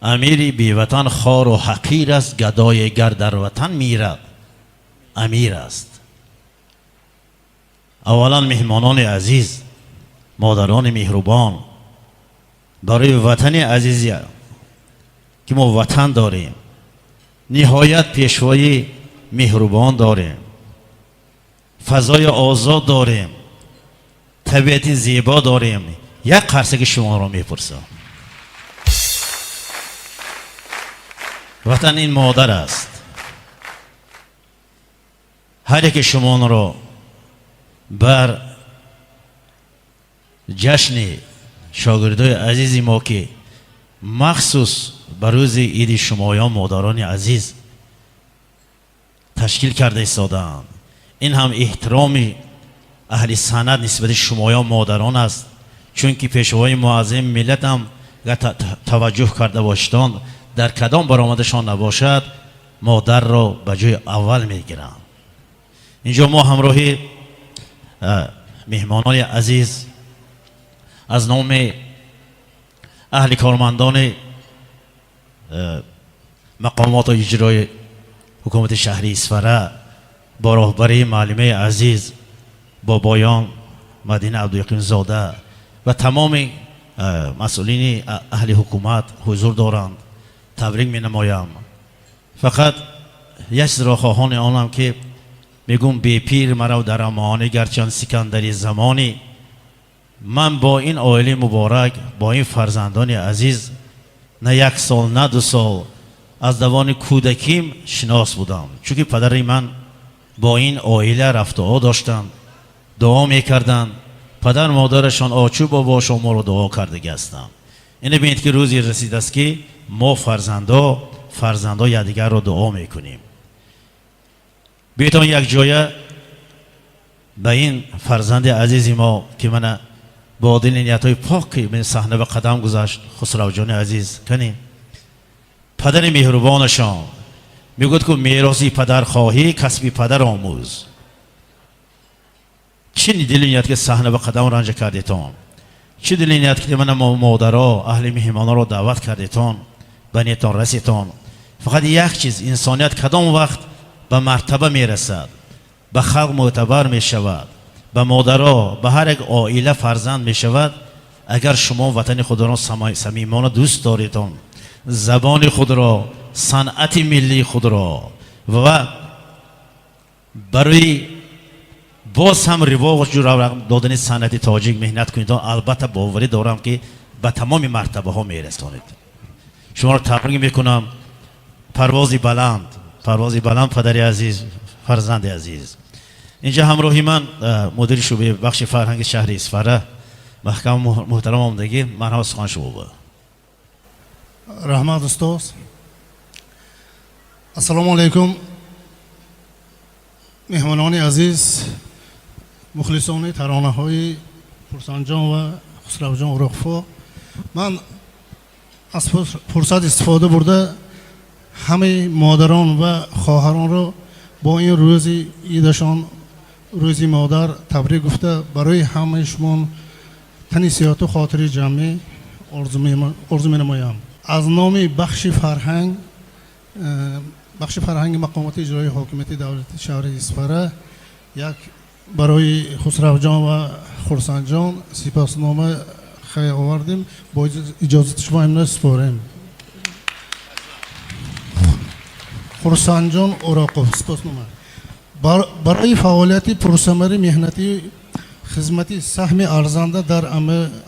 امیری بی وطن خوار و حقیر است گدای گر در وطن میرد امیر است اولا مهمانان عزیز مادران مهربان برای وطن عزیزی که ما وطن داریم نهایت پیشوای مهربان داریم فضای آزاد داریم طبیعت زیبا داریم یک قرصه که شما را میپرسم وطن این مادر است هر که شما را بر جشن شاگردای عزیزی ما که مخصوص بر روز عید شمایان مادران عزیز تشکیل کرده ایستادند این هم احترام اهل سند نسبت شمایان مادران است چون که پیشوای معظم ملت هم توجه کرده باشند در کدام برآمدشان نباشد مادر را به جای اول میگیرند اینجا ما همراهی مهمانان عزیز از نام اهل کارمندان مقامات اجرای حکومت شهری اسفره با راهبری معلمه عزیز بابایان مدینه عبدالیقین زاده و تمام مسئولین اهل حکومت حضور دارند تبریک می نمایم. فقط یک چیز را خواهان آنم که میگم بی پیر مرا در امانه گرچند سکندری زمانی. من با این عائله مبارک با این فرزندان عزیز نه یک سال نه 2 سال از دوان کودکیم شناس بودم، چون که پدر من با این عائله رفت و داشتند، دعا میکردند، پدر مادرشان آچوب بابا شما رو دعا کرده هستند. اینه ببینید که روزی رسید است که ما فرزندا یکدیگر رو دعا میکنیم. بیتون یک جایه به این فرزند عزیزی ما که من با دل نیت‌های پاک به صحنه و قدم گذاشت، خسرو جان عزیز کنیم، پدر مهربانشان میگوید که میراثی پدر خواهی کسبی پدر آموز. چه دل نیت که صحنه و قدم رنج کردیتون، چه دل نیت که من مادرها اهل مهمانا رو دعوت کردیتون بنیتون رسیتون. فقط یک چیز، انسانیت کدام وقت به مرتبه میرسد، به خلق معتبر میشود، به مادرها به هر یک عائله فرزند میشود اگر شما وطن خود را صمیمانه دوست داریتون، زبان خود را، صنعت ملی خود را و برای باز هم رواج دادن صنعت تاجیک مهنت کنید. البته باوری دارم که به تمام مرتبه ها میرسانید. شما را تبریک میکنم. پروازی بلند پدر عزیز، فرزند عزیز. اینجا همراهی من مدیر شعبه بخش فرهنگ شهر اصفهان محکم محترم آمدگی مرحبا سخن شما با رحمت استاد. السلام علیکم مهمانان عزیز، مخلصان ترانه های پرسنجان و خسرو جان اوراقفو. من از فرصت استفاده برده همه مادران و خواهران را با این روز عیدشان، روزی مادر، تبریک گفته برای همه شما تنیسیات و خاطر جمعی عرض می نمایم. از نام بخش فرهنگ مقامات اجرایی حاکمیت دولت شهر اصفهان یک برای خسرو جان و خرسند جان سپاسنامه خیر آوردیم. با اجازه شما امروز سپاریم. خرسند جان اوراقوف سپاسنامه برای فعالیت پرثمر مهنتی خدمتی سهم ارزنده در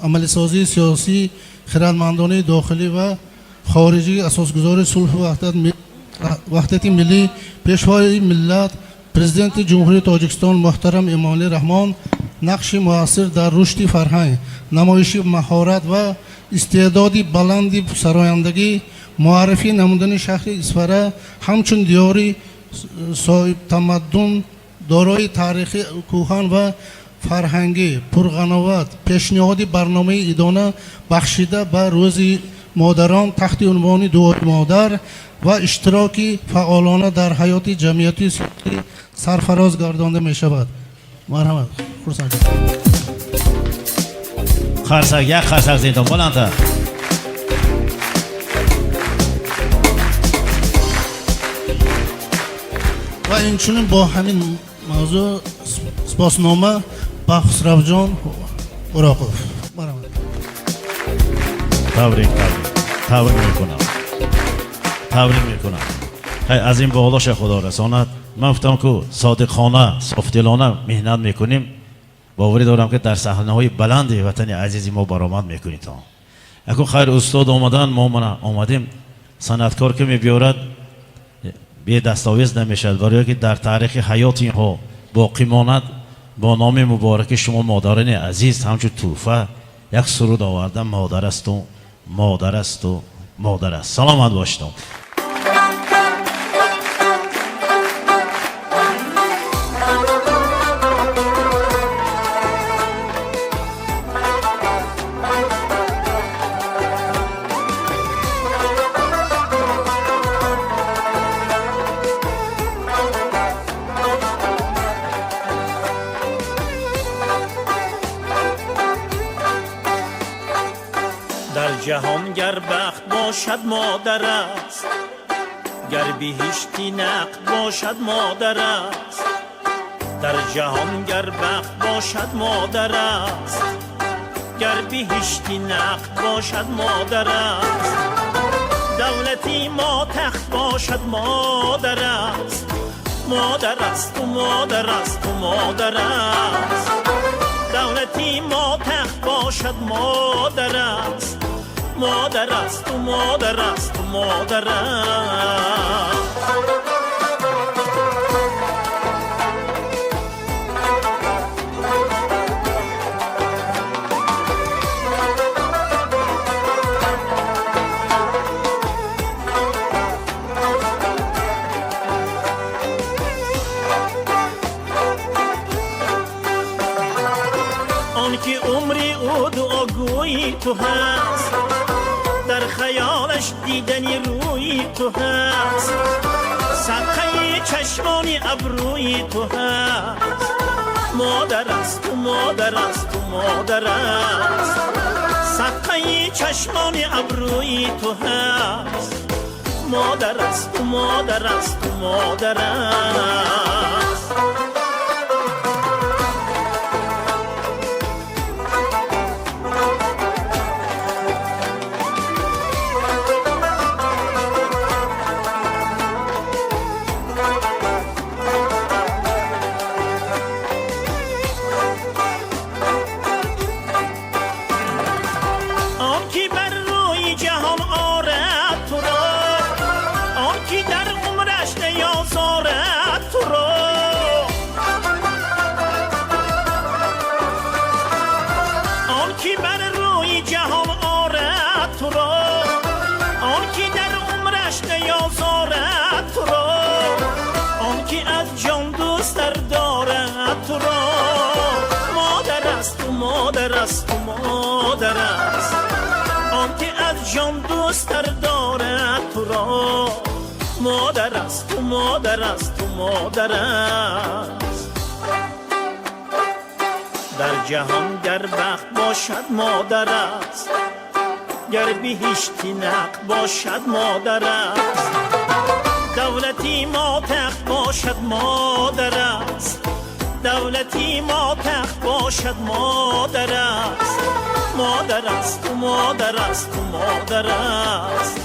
عمل سازی سیاسی خردمندانه داخلی و خارجی اساسگزار صلح و وحدت ملی پیشوای ملت پرزیدنت جمهوری تاجیکستان محترم امالی رحمان نقش موثر در رشد فرهنگ، نمایش مهارت و استعدادی بلندی سرایندگی، معرفی نمودن شهر اصفهان همچون دیاری صاحب تمدن دارای تاریخ کهن و فرهنگی پرقناوت پیشنهاد برنامه ادانه بخشیده به روز مادران تحت عنوان دعای مادر و اشتراکی فعالانه در حیات جمعیتی سرفراز گردانده می شود. مرحمت. خرسک یک خرسک زیدان بلندتر. و اینچنین با همین موضوع سپاسنامه به خسرو جان اوراقوف. تبریک میکنم. از این بالاش خدا رساند. من گفتم که صادقانه صافدلانه مهنت میکنیم، باوری دارم که در صحنه‌های بلند وطن عزیزی ما برآمد میکنید. اگه خیر استاد آمدن، ما آمدیم. صنعتکار که میبیارد به دستاویز نمیشد، برای که در تاریخ حیات اینها باقی ماند. با نام مبارک شما مادران عزیز همچون توفه یک سرود آوردم، مادر است و مادر است و مادر است. سلامت باشید. در جهان گر بخت باشد مادر است، گر بهشتی نقد باشد مادر است. در جهان گر بخت باشد مادر است، گر بهشتی نقد باشد مادر است، دولتی ما تخت باشد مادر است، مادر است و مادر است و مادر است، دولتی ما تخت باشد مادر است، مادر است و مادر است و مادر است. آنکه عمری او دعاگویی تو هست، در خیالش دیدنی روی تو هست، صدقه چشمانی ابروی تو هست، مادر است و مادر است و مادر است، صدقه چشمانی ابروی تو هست، مادر است و مادر است و مادر است. مادر است و مادر است، آنکه از جان دوست دارد تو را، مادر است و مادر است و مادر است. در جهان گر بخت باشد مادر است، گر بهشتی نقد باشد مادر است، دولتی ما تخت باشد مادر است، دولتی ما تخت باشد مادر است، مادر است و مادر است و مادر است،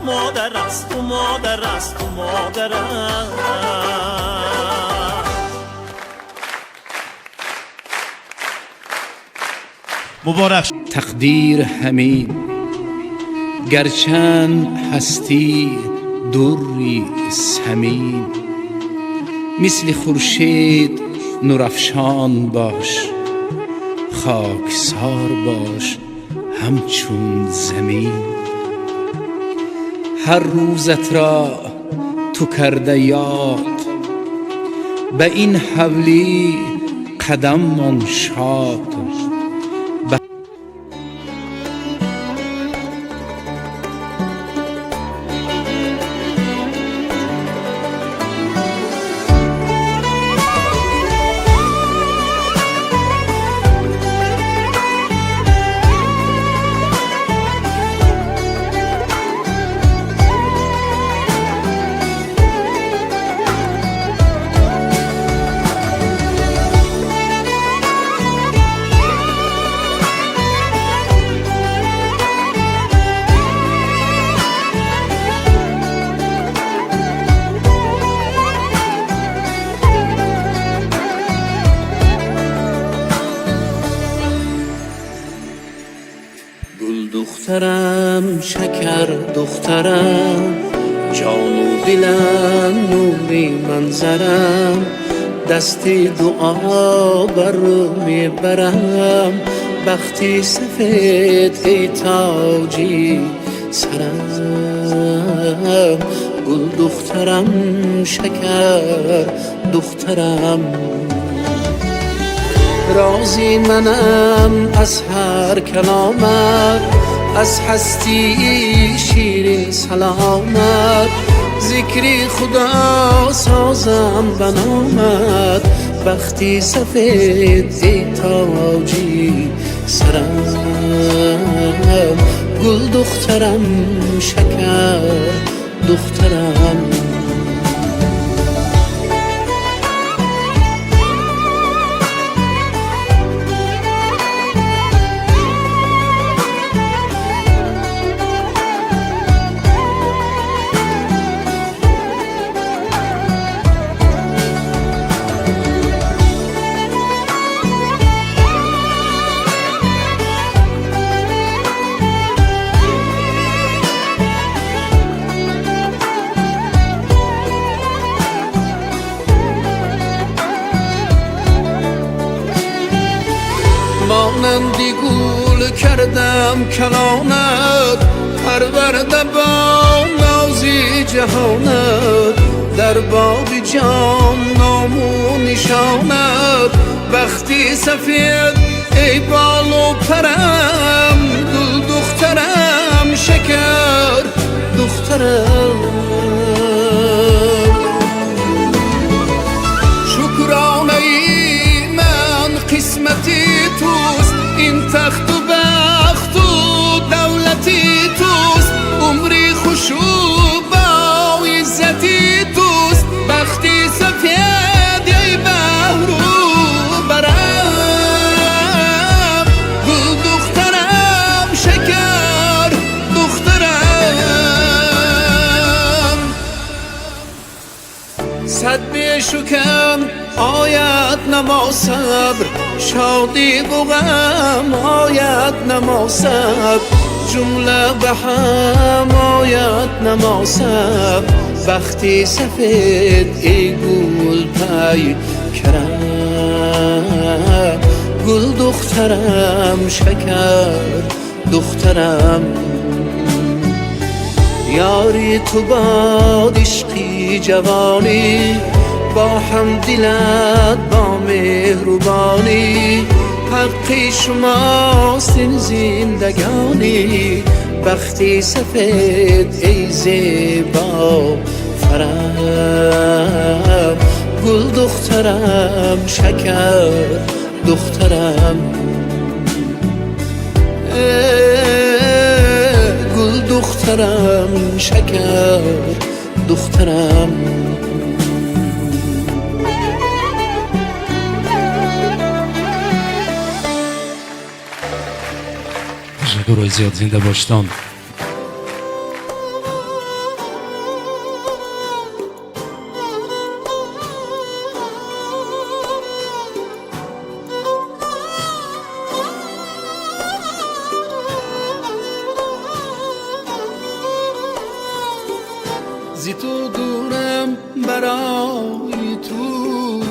مادر است و مادر است و مادر است. مبارک. تقدیر همین گرچند هستی دوری سمین، مثل خورشید نورافشان باش، خاکسار باش همچون زمین. هر روزت را تو کرده یاد، به این حولی قدم من شاد. دخترم شکر دخترم، جان و دلم نوری منظرم، دستی دعا بر رو میبرم، بختی سفید ای تاجی سرم. گل دخترم شکر دخترم، رازی منم از هر کلامت، از هستی شیرین سلامت، ذکری خدا سازم بنامت، بختی سفید ای تاجی سرم. گل دخترم شکر دخترم. مانندی گل کردم کلانت پرورده با نازی جهانت در باغ جان نام و نشانت وقتی سفید ای بال و پرم گل دخترم شکر دخترم شکرانه ای من قسمتی توست این تخت و بخت و دولتی توست عمری خوش و با عزتی توست بختی سفید ای بهر و برم گل دخترم شکر دخترم صد بیشکم آید نما صبر شادی و غم آید نما صبر جمله به هم آید نما صبر وقتی سفید ای گل پی کرم گل دخترم شکر دخترم یاری تو باد عشقی جوانی با هم دلت با مهربانی حقی شماست این زندگانی وقتی سفید ای زیبا فرم گل دخترم شکر دخترم گل دخترم شکر دخترم تشکر زیاد زنده باشتان زی تو دورم برای تو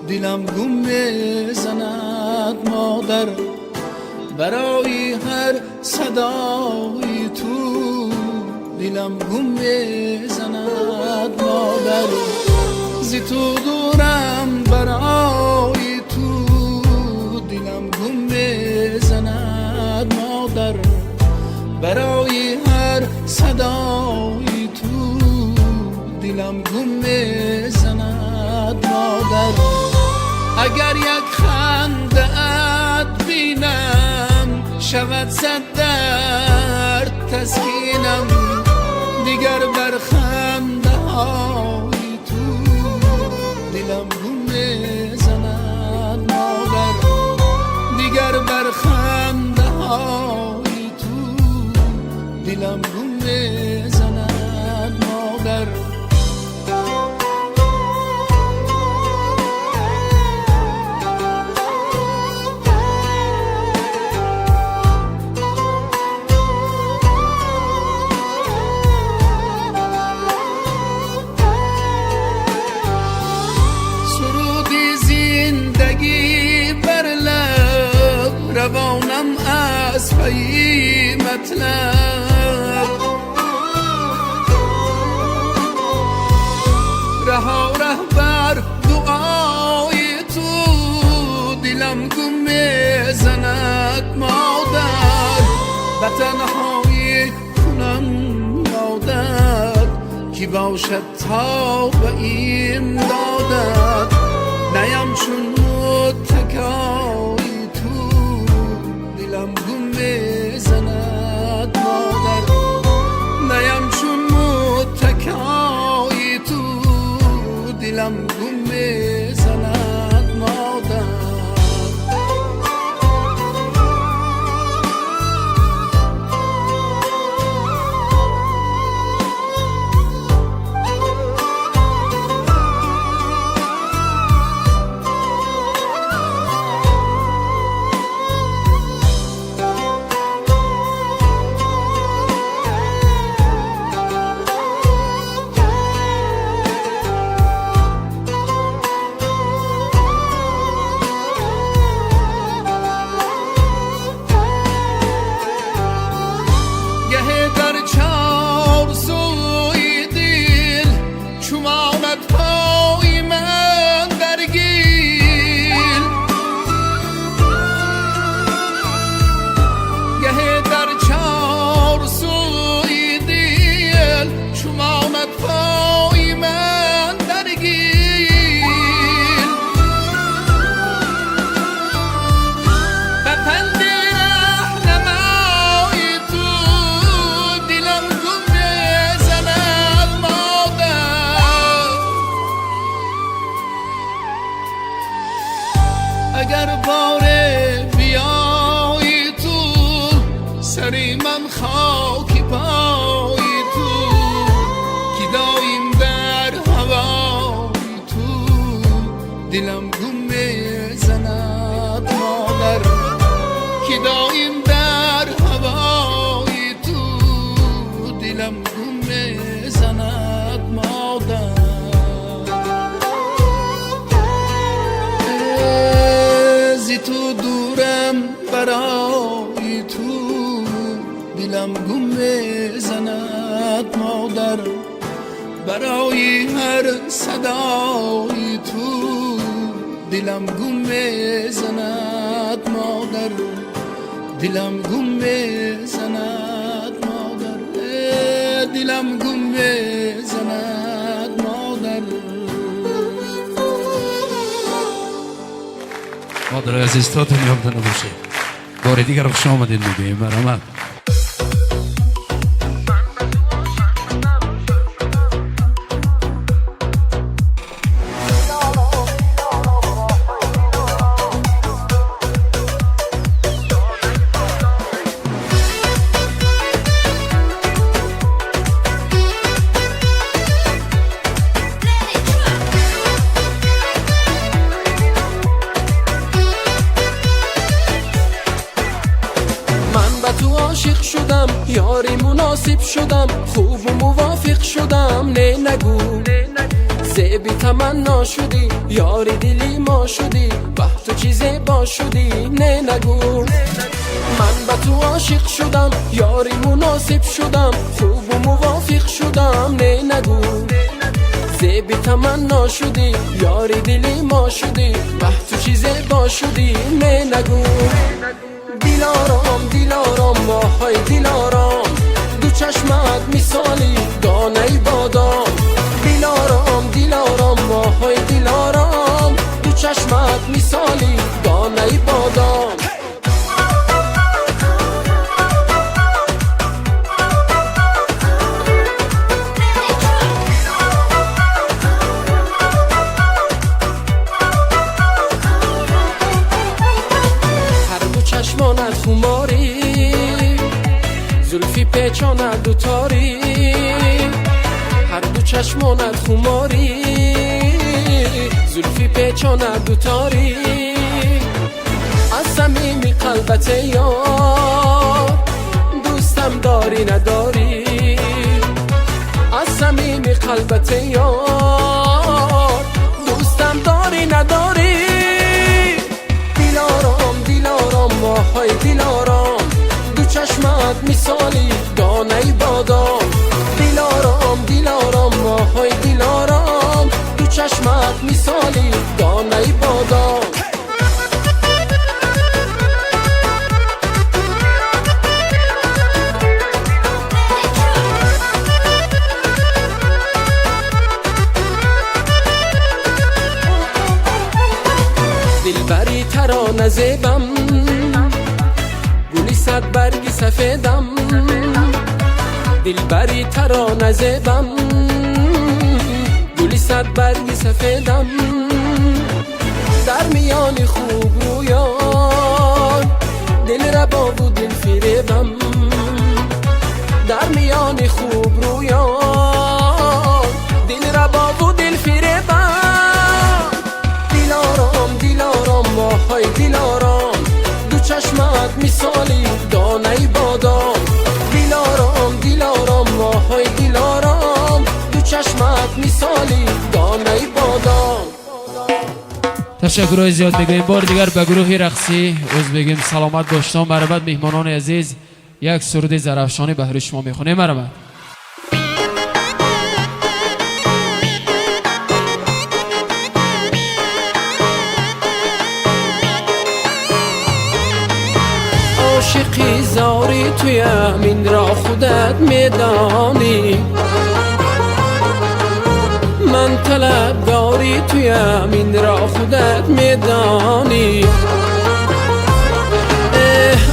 دلم گم میزند مادر برای هر صدای تو دلم گم میزند مادر زی تو دورم برای تو دلم گم میزند مادر برای هر صدای تو دلم گم میزند مادر اگر یک خنده ات بینم شود صد درد تسکینم دیگر بر خنده های تو دلم گم میزند مادر دیگر بر خنده های تو دلم گم میزند مادر روانم از پی مطلب رها بر دعای تو دلم گم میزند مادر به تنهایی کنم یادت کی باشد تا به این دادت نیم چون متکای دلم گم میزند مادر نیم چون متکای تو دلم گم میزند مادر اگر باره بیایی تو سری من خاکی پایی تو که دایم در هوایی تو دلم گم میزند مادر که دایم در هوایی تو دلم گم میزند مادر زی تو دورم برای تو دلم گم میزند مادر برای هر صدای تو دلم گم میزند مادر دلم گم میزند مادر دلم گم میزند مادر مادر عزیز تا دنیا بدن باشه بار دیگر خوش آمدین میگیم مرحمت تو عاشق شدم یاری مناسب شدم خوب و موافق شدم نه نگو زیبی تمنا شدی یاری دلی ما شدی به تو چیزی با شدی نه نگو من به تو عاشق شدم یاری مناسب شدم خوب و موافق شدم نه نگو زیبی تمنا شدی یاری دلی ما شدی به تو چیزی با شدی نه نگو دیلارام دیلارام ماهای دیلارام دو چشمت مثالی دانه بادام دیلارام دیلارام ماهای دیلارام دو چشمت مثالی دانه بادام چشمانت خماری زلفی پیچانت دوتاری هر دو چشمانت خماری زلفی پیچانت دوتاری از صمیم قلبت یار دوستم داری نداری از صمیم قلبت یار دوستم داری نداری دیلارام دیلارام ماهای دیلارام دو چشمت مثالی دانه بادام دیلارام دیلارام ماهای دیلارام دو چشمت مثالی دانه بادام دلبری ترانه زیبم گلی صد برگی سفیدم دلبری ترانه زیبم گلی صد برگی سفیدم در میان خوب رویان دل رباب و دل فریبم در میان خوب رویان دل رباب و دل فریبم دیلارام دیلارام ماهای دیلارام دو چشمت مثالی دانه بادام دیلارام دیلارام ماهای دیلارام دو چشمت مثالی دانه بادام تشکرهای زیاد میگویم بار دیگر به گروه رقصی بگیم سلامت باشید مرحمت میهمانان عزیز یک سرود زرفشانی بهر شما میخونیم مرحمت عاشقی زاری توی همین را خودت میدانی من طلبگاری توی همین را خودت میدانی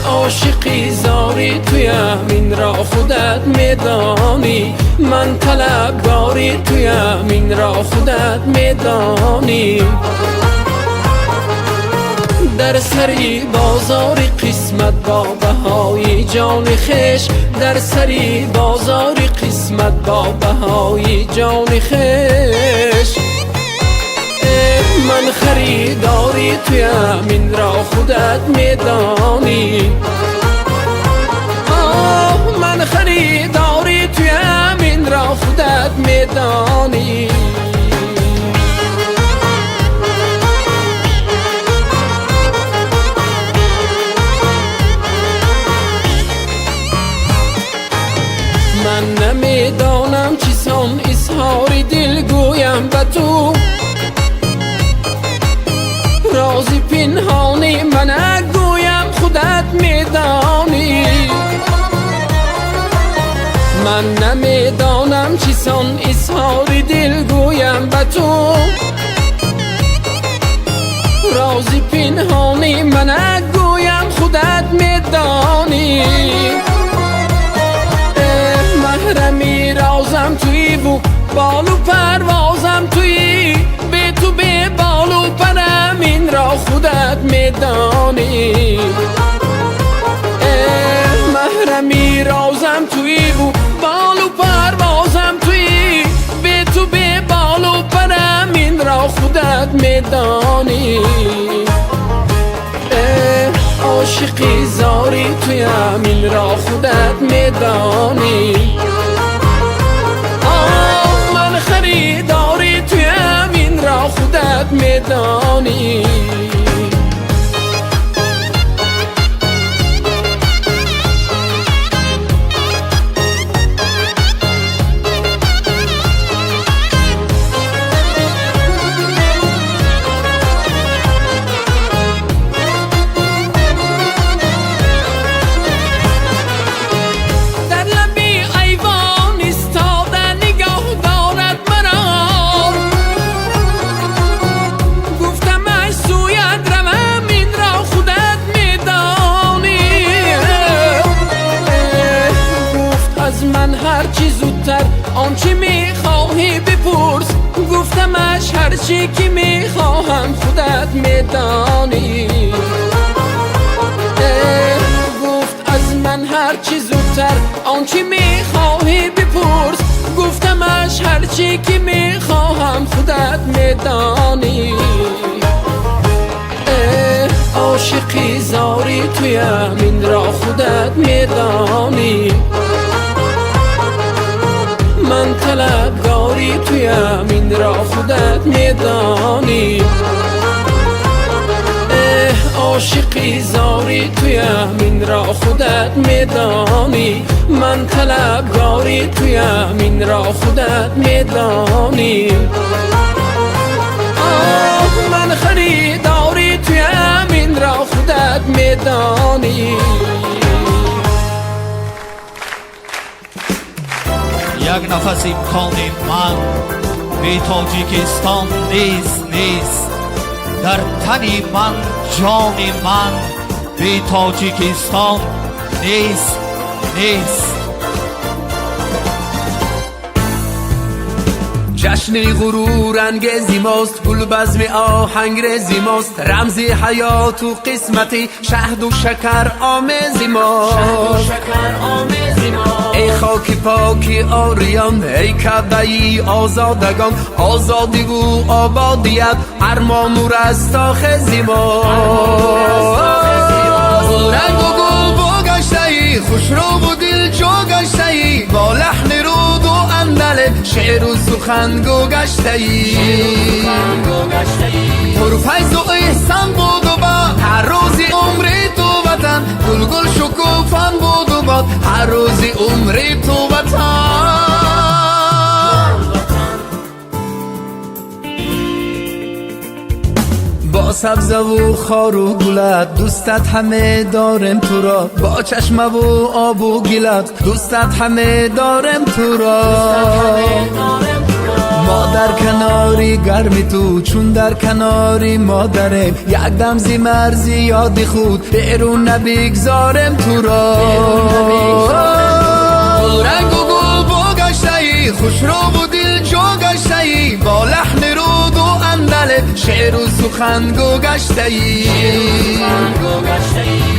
عاشقی زاری توی همین را خودت میدانی من طلبگاری توی همین را خودت میدانی در سری بازار قسمت با بهای جان خش در سری بازار قسمت با بهای جان خش من خریداری توی همین را خودت میدانی من خریداری توی همین را خودت میدانی من نمیدانم چیسان اظهاری دل گویم به تو رازی پنهانی من نگویم خودت میدانی من نمیدانم چیسان اظهاری دل گویم به تو رازی پنهانی من نگویم خودت میدانی محرمی رازم توی بو بالو پروازم توی به تو به بالو پرم این را خودت میدانی محرمی رازم توی بو بالو پروازم توی به تو به بالو پرم این را خودت میدانی عاشقی زاری توی همین را خودت میدانی من خریداری توی همین را خودت میدانی هرچی زودتر آنچه میخواهی بپرس گفتمش هرچی که میخواهم خودت میدانی گفت از من هرچی زودتر آنچه میخواهی بپرس گفتمش هرچی که میخواهم خودت میدانی عاشقی زاری توی همین را خودت میدانی من طلبگاری توی همین را خودت میدانی عاشقی زاری توی همین را خودت میدانی من طلبگاری توی همین را خودت میدانی من خریداری توی همین را خودت میدانی یک نفس امکان من به تاجیکستان نیست در تنی من جان من به تاجیکستان نیست جشن غرور انگیزی ماست گل بزم آهنگ رزی ماست رمزی حیات و قسمتی شهد و شکر آمیزی ماست ای خاک پاکی آریان ای کعبه آزادگان آزادی و آبادیت ارمان و رستاخیزی ماست رنگ و گل بگشته ای خوش رو و دل جو گشته ای با لحن رود و اندل شعر و سخن گو گشته ای پرفیض و احسان بود و باد هر روزی عمری تو وطن گل گل شکوفان بود و باد هر روزی عمری تو وطن با سبزه و خار و گلت دوستت همه دارم تو را با چشمه و آب و گلت دوستت همه دارم تو را ما در کناری گرمی تو چون در کناری مادرم یک دم زی مرزی یادی خود بیرون نبگذارم تو را رنگ و گل بگشته ای خوش رو و دل جو گشته ای با لحن رود و اندل شعر و سخنگو گشته ای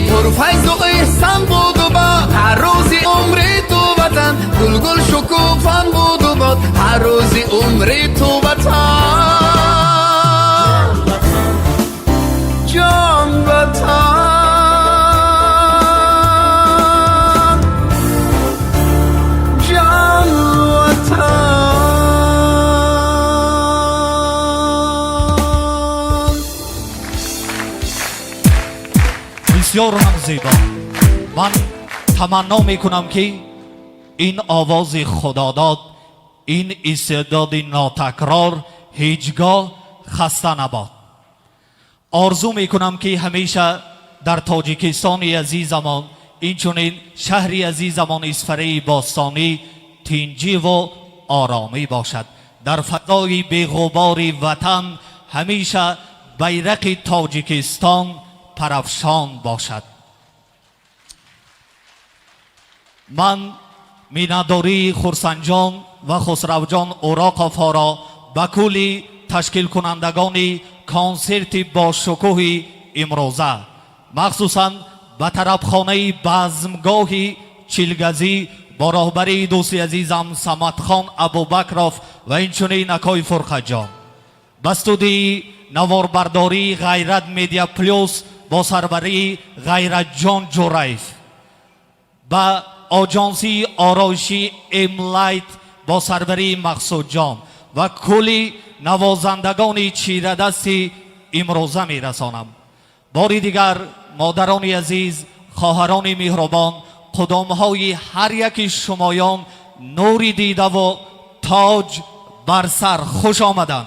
پرفیض و احسان بود و باد هر روز عمر تو وطن گل گل شکوفان بود و باد هر روز عمر تو وطن جان وطن بسیار هم زیبا. من تمنا میکنم که این آواز خداداد، این استعداد ناتکرار هیچگاه خسته نباد. آرزو میکنم که همیشه در تاجیکستان عزیزمان، اینچنین شهری عزیزمان اسفره باستانی تینجی و آرامی باشد. در فضای بی‌غبار وطن همیشه بیرق تاجیکستان پرافشان باشد. من مینداری خرسنجان و خسروجان اوراقوف را به کلی تشکیل کنندگان کنسرت با شکوه امروزه، مخصوصا به طرف خانه بزمگاه چیلگزی با راهبری دوست عزیزم سمت خان ابوبکرов و اینچنین اکای فرخجان، به استودیوی نواربرداری غیرت میدیا پلوس با سربری غیرت جان جوریف، با آژانسی آرایشی املایت با سربری مقصود جان و کلی نوازندگان چیره دستی امروزه می رسانم. باری دیگر مادران عزیز، خواهران مهربان، قدم‌های هر یک شمایان نوری دیده و تاج بر سر خوش آمدند.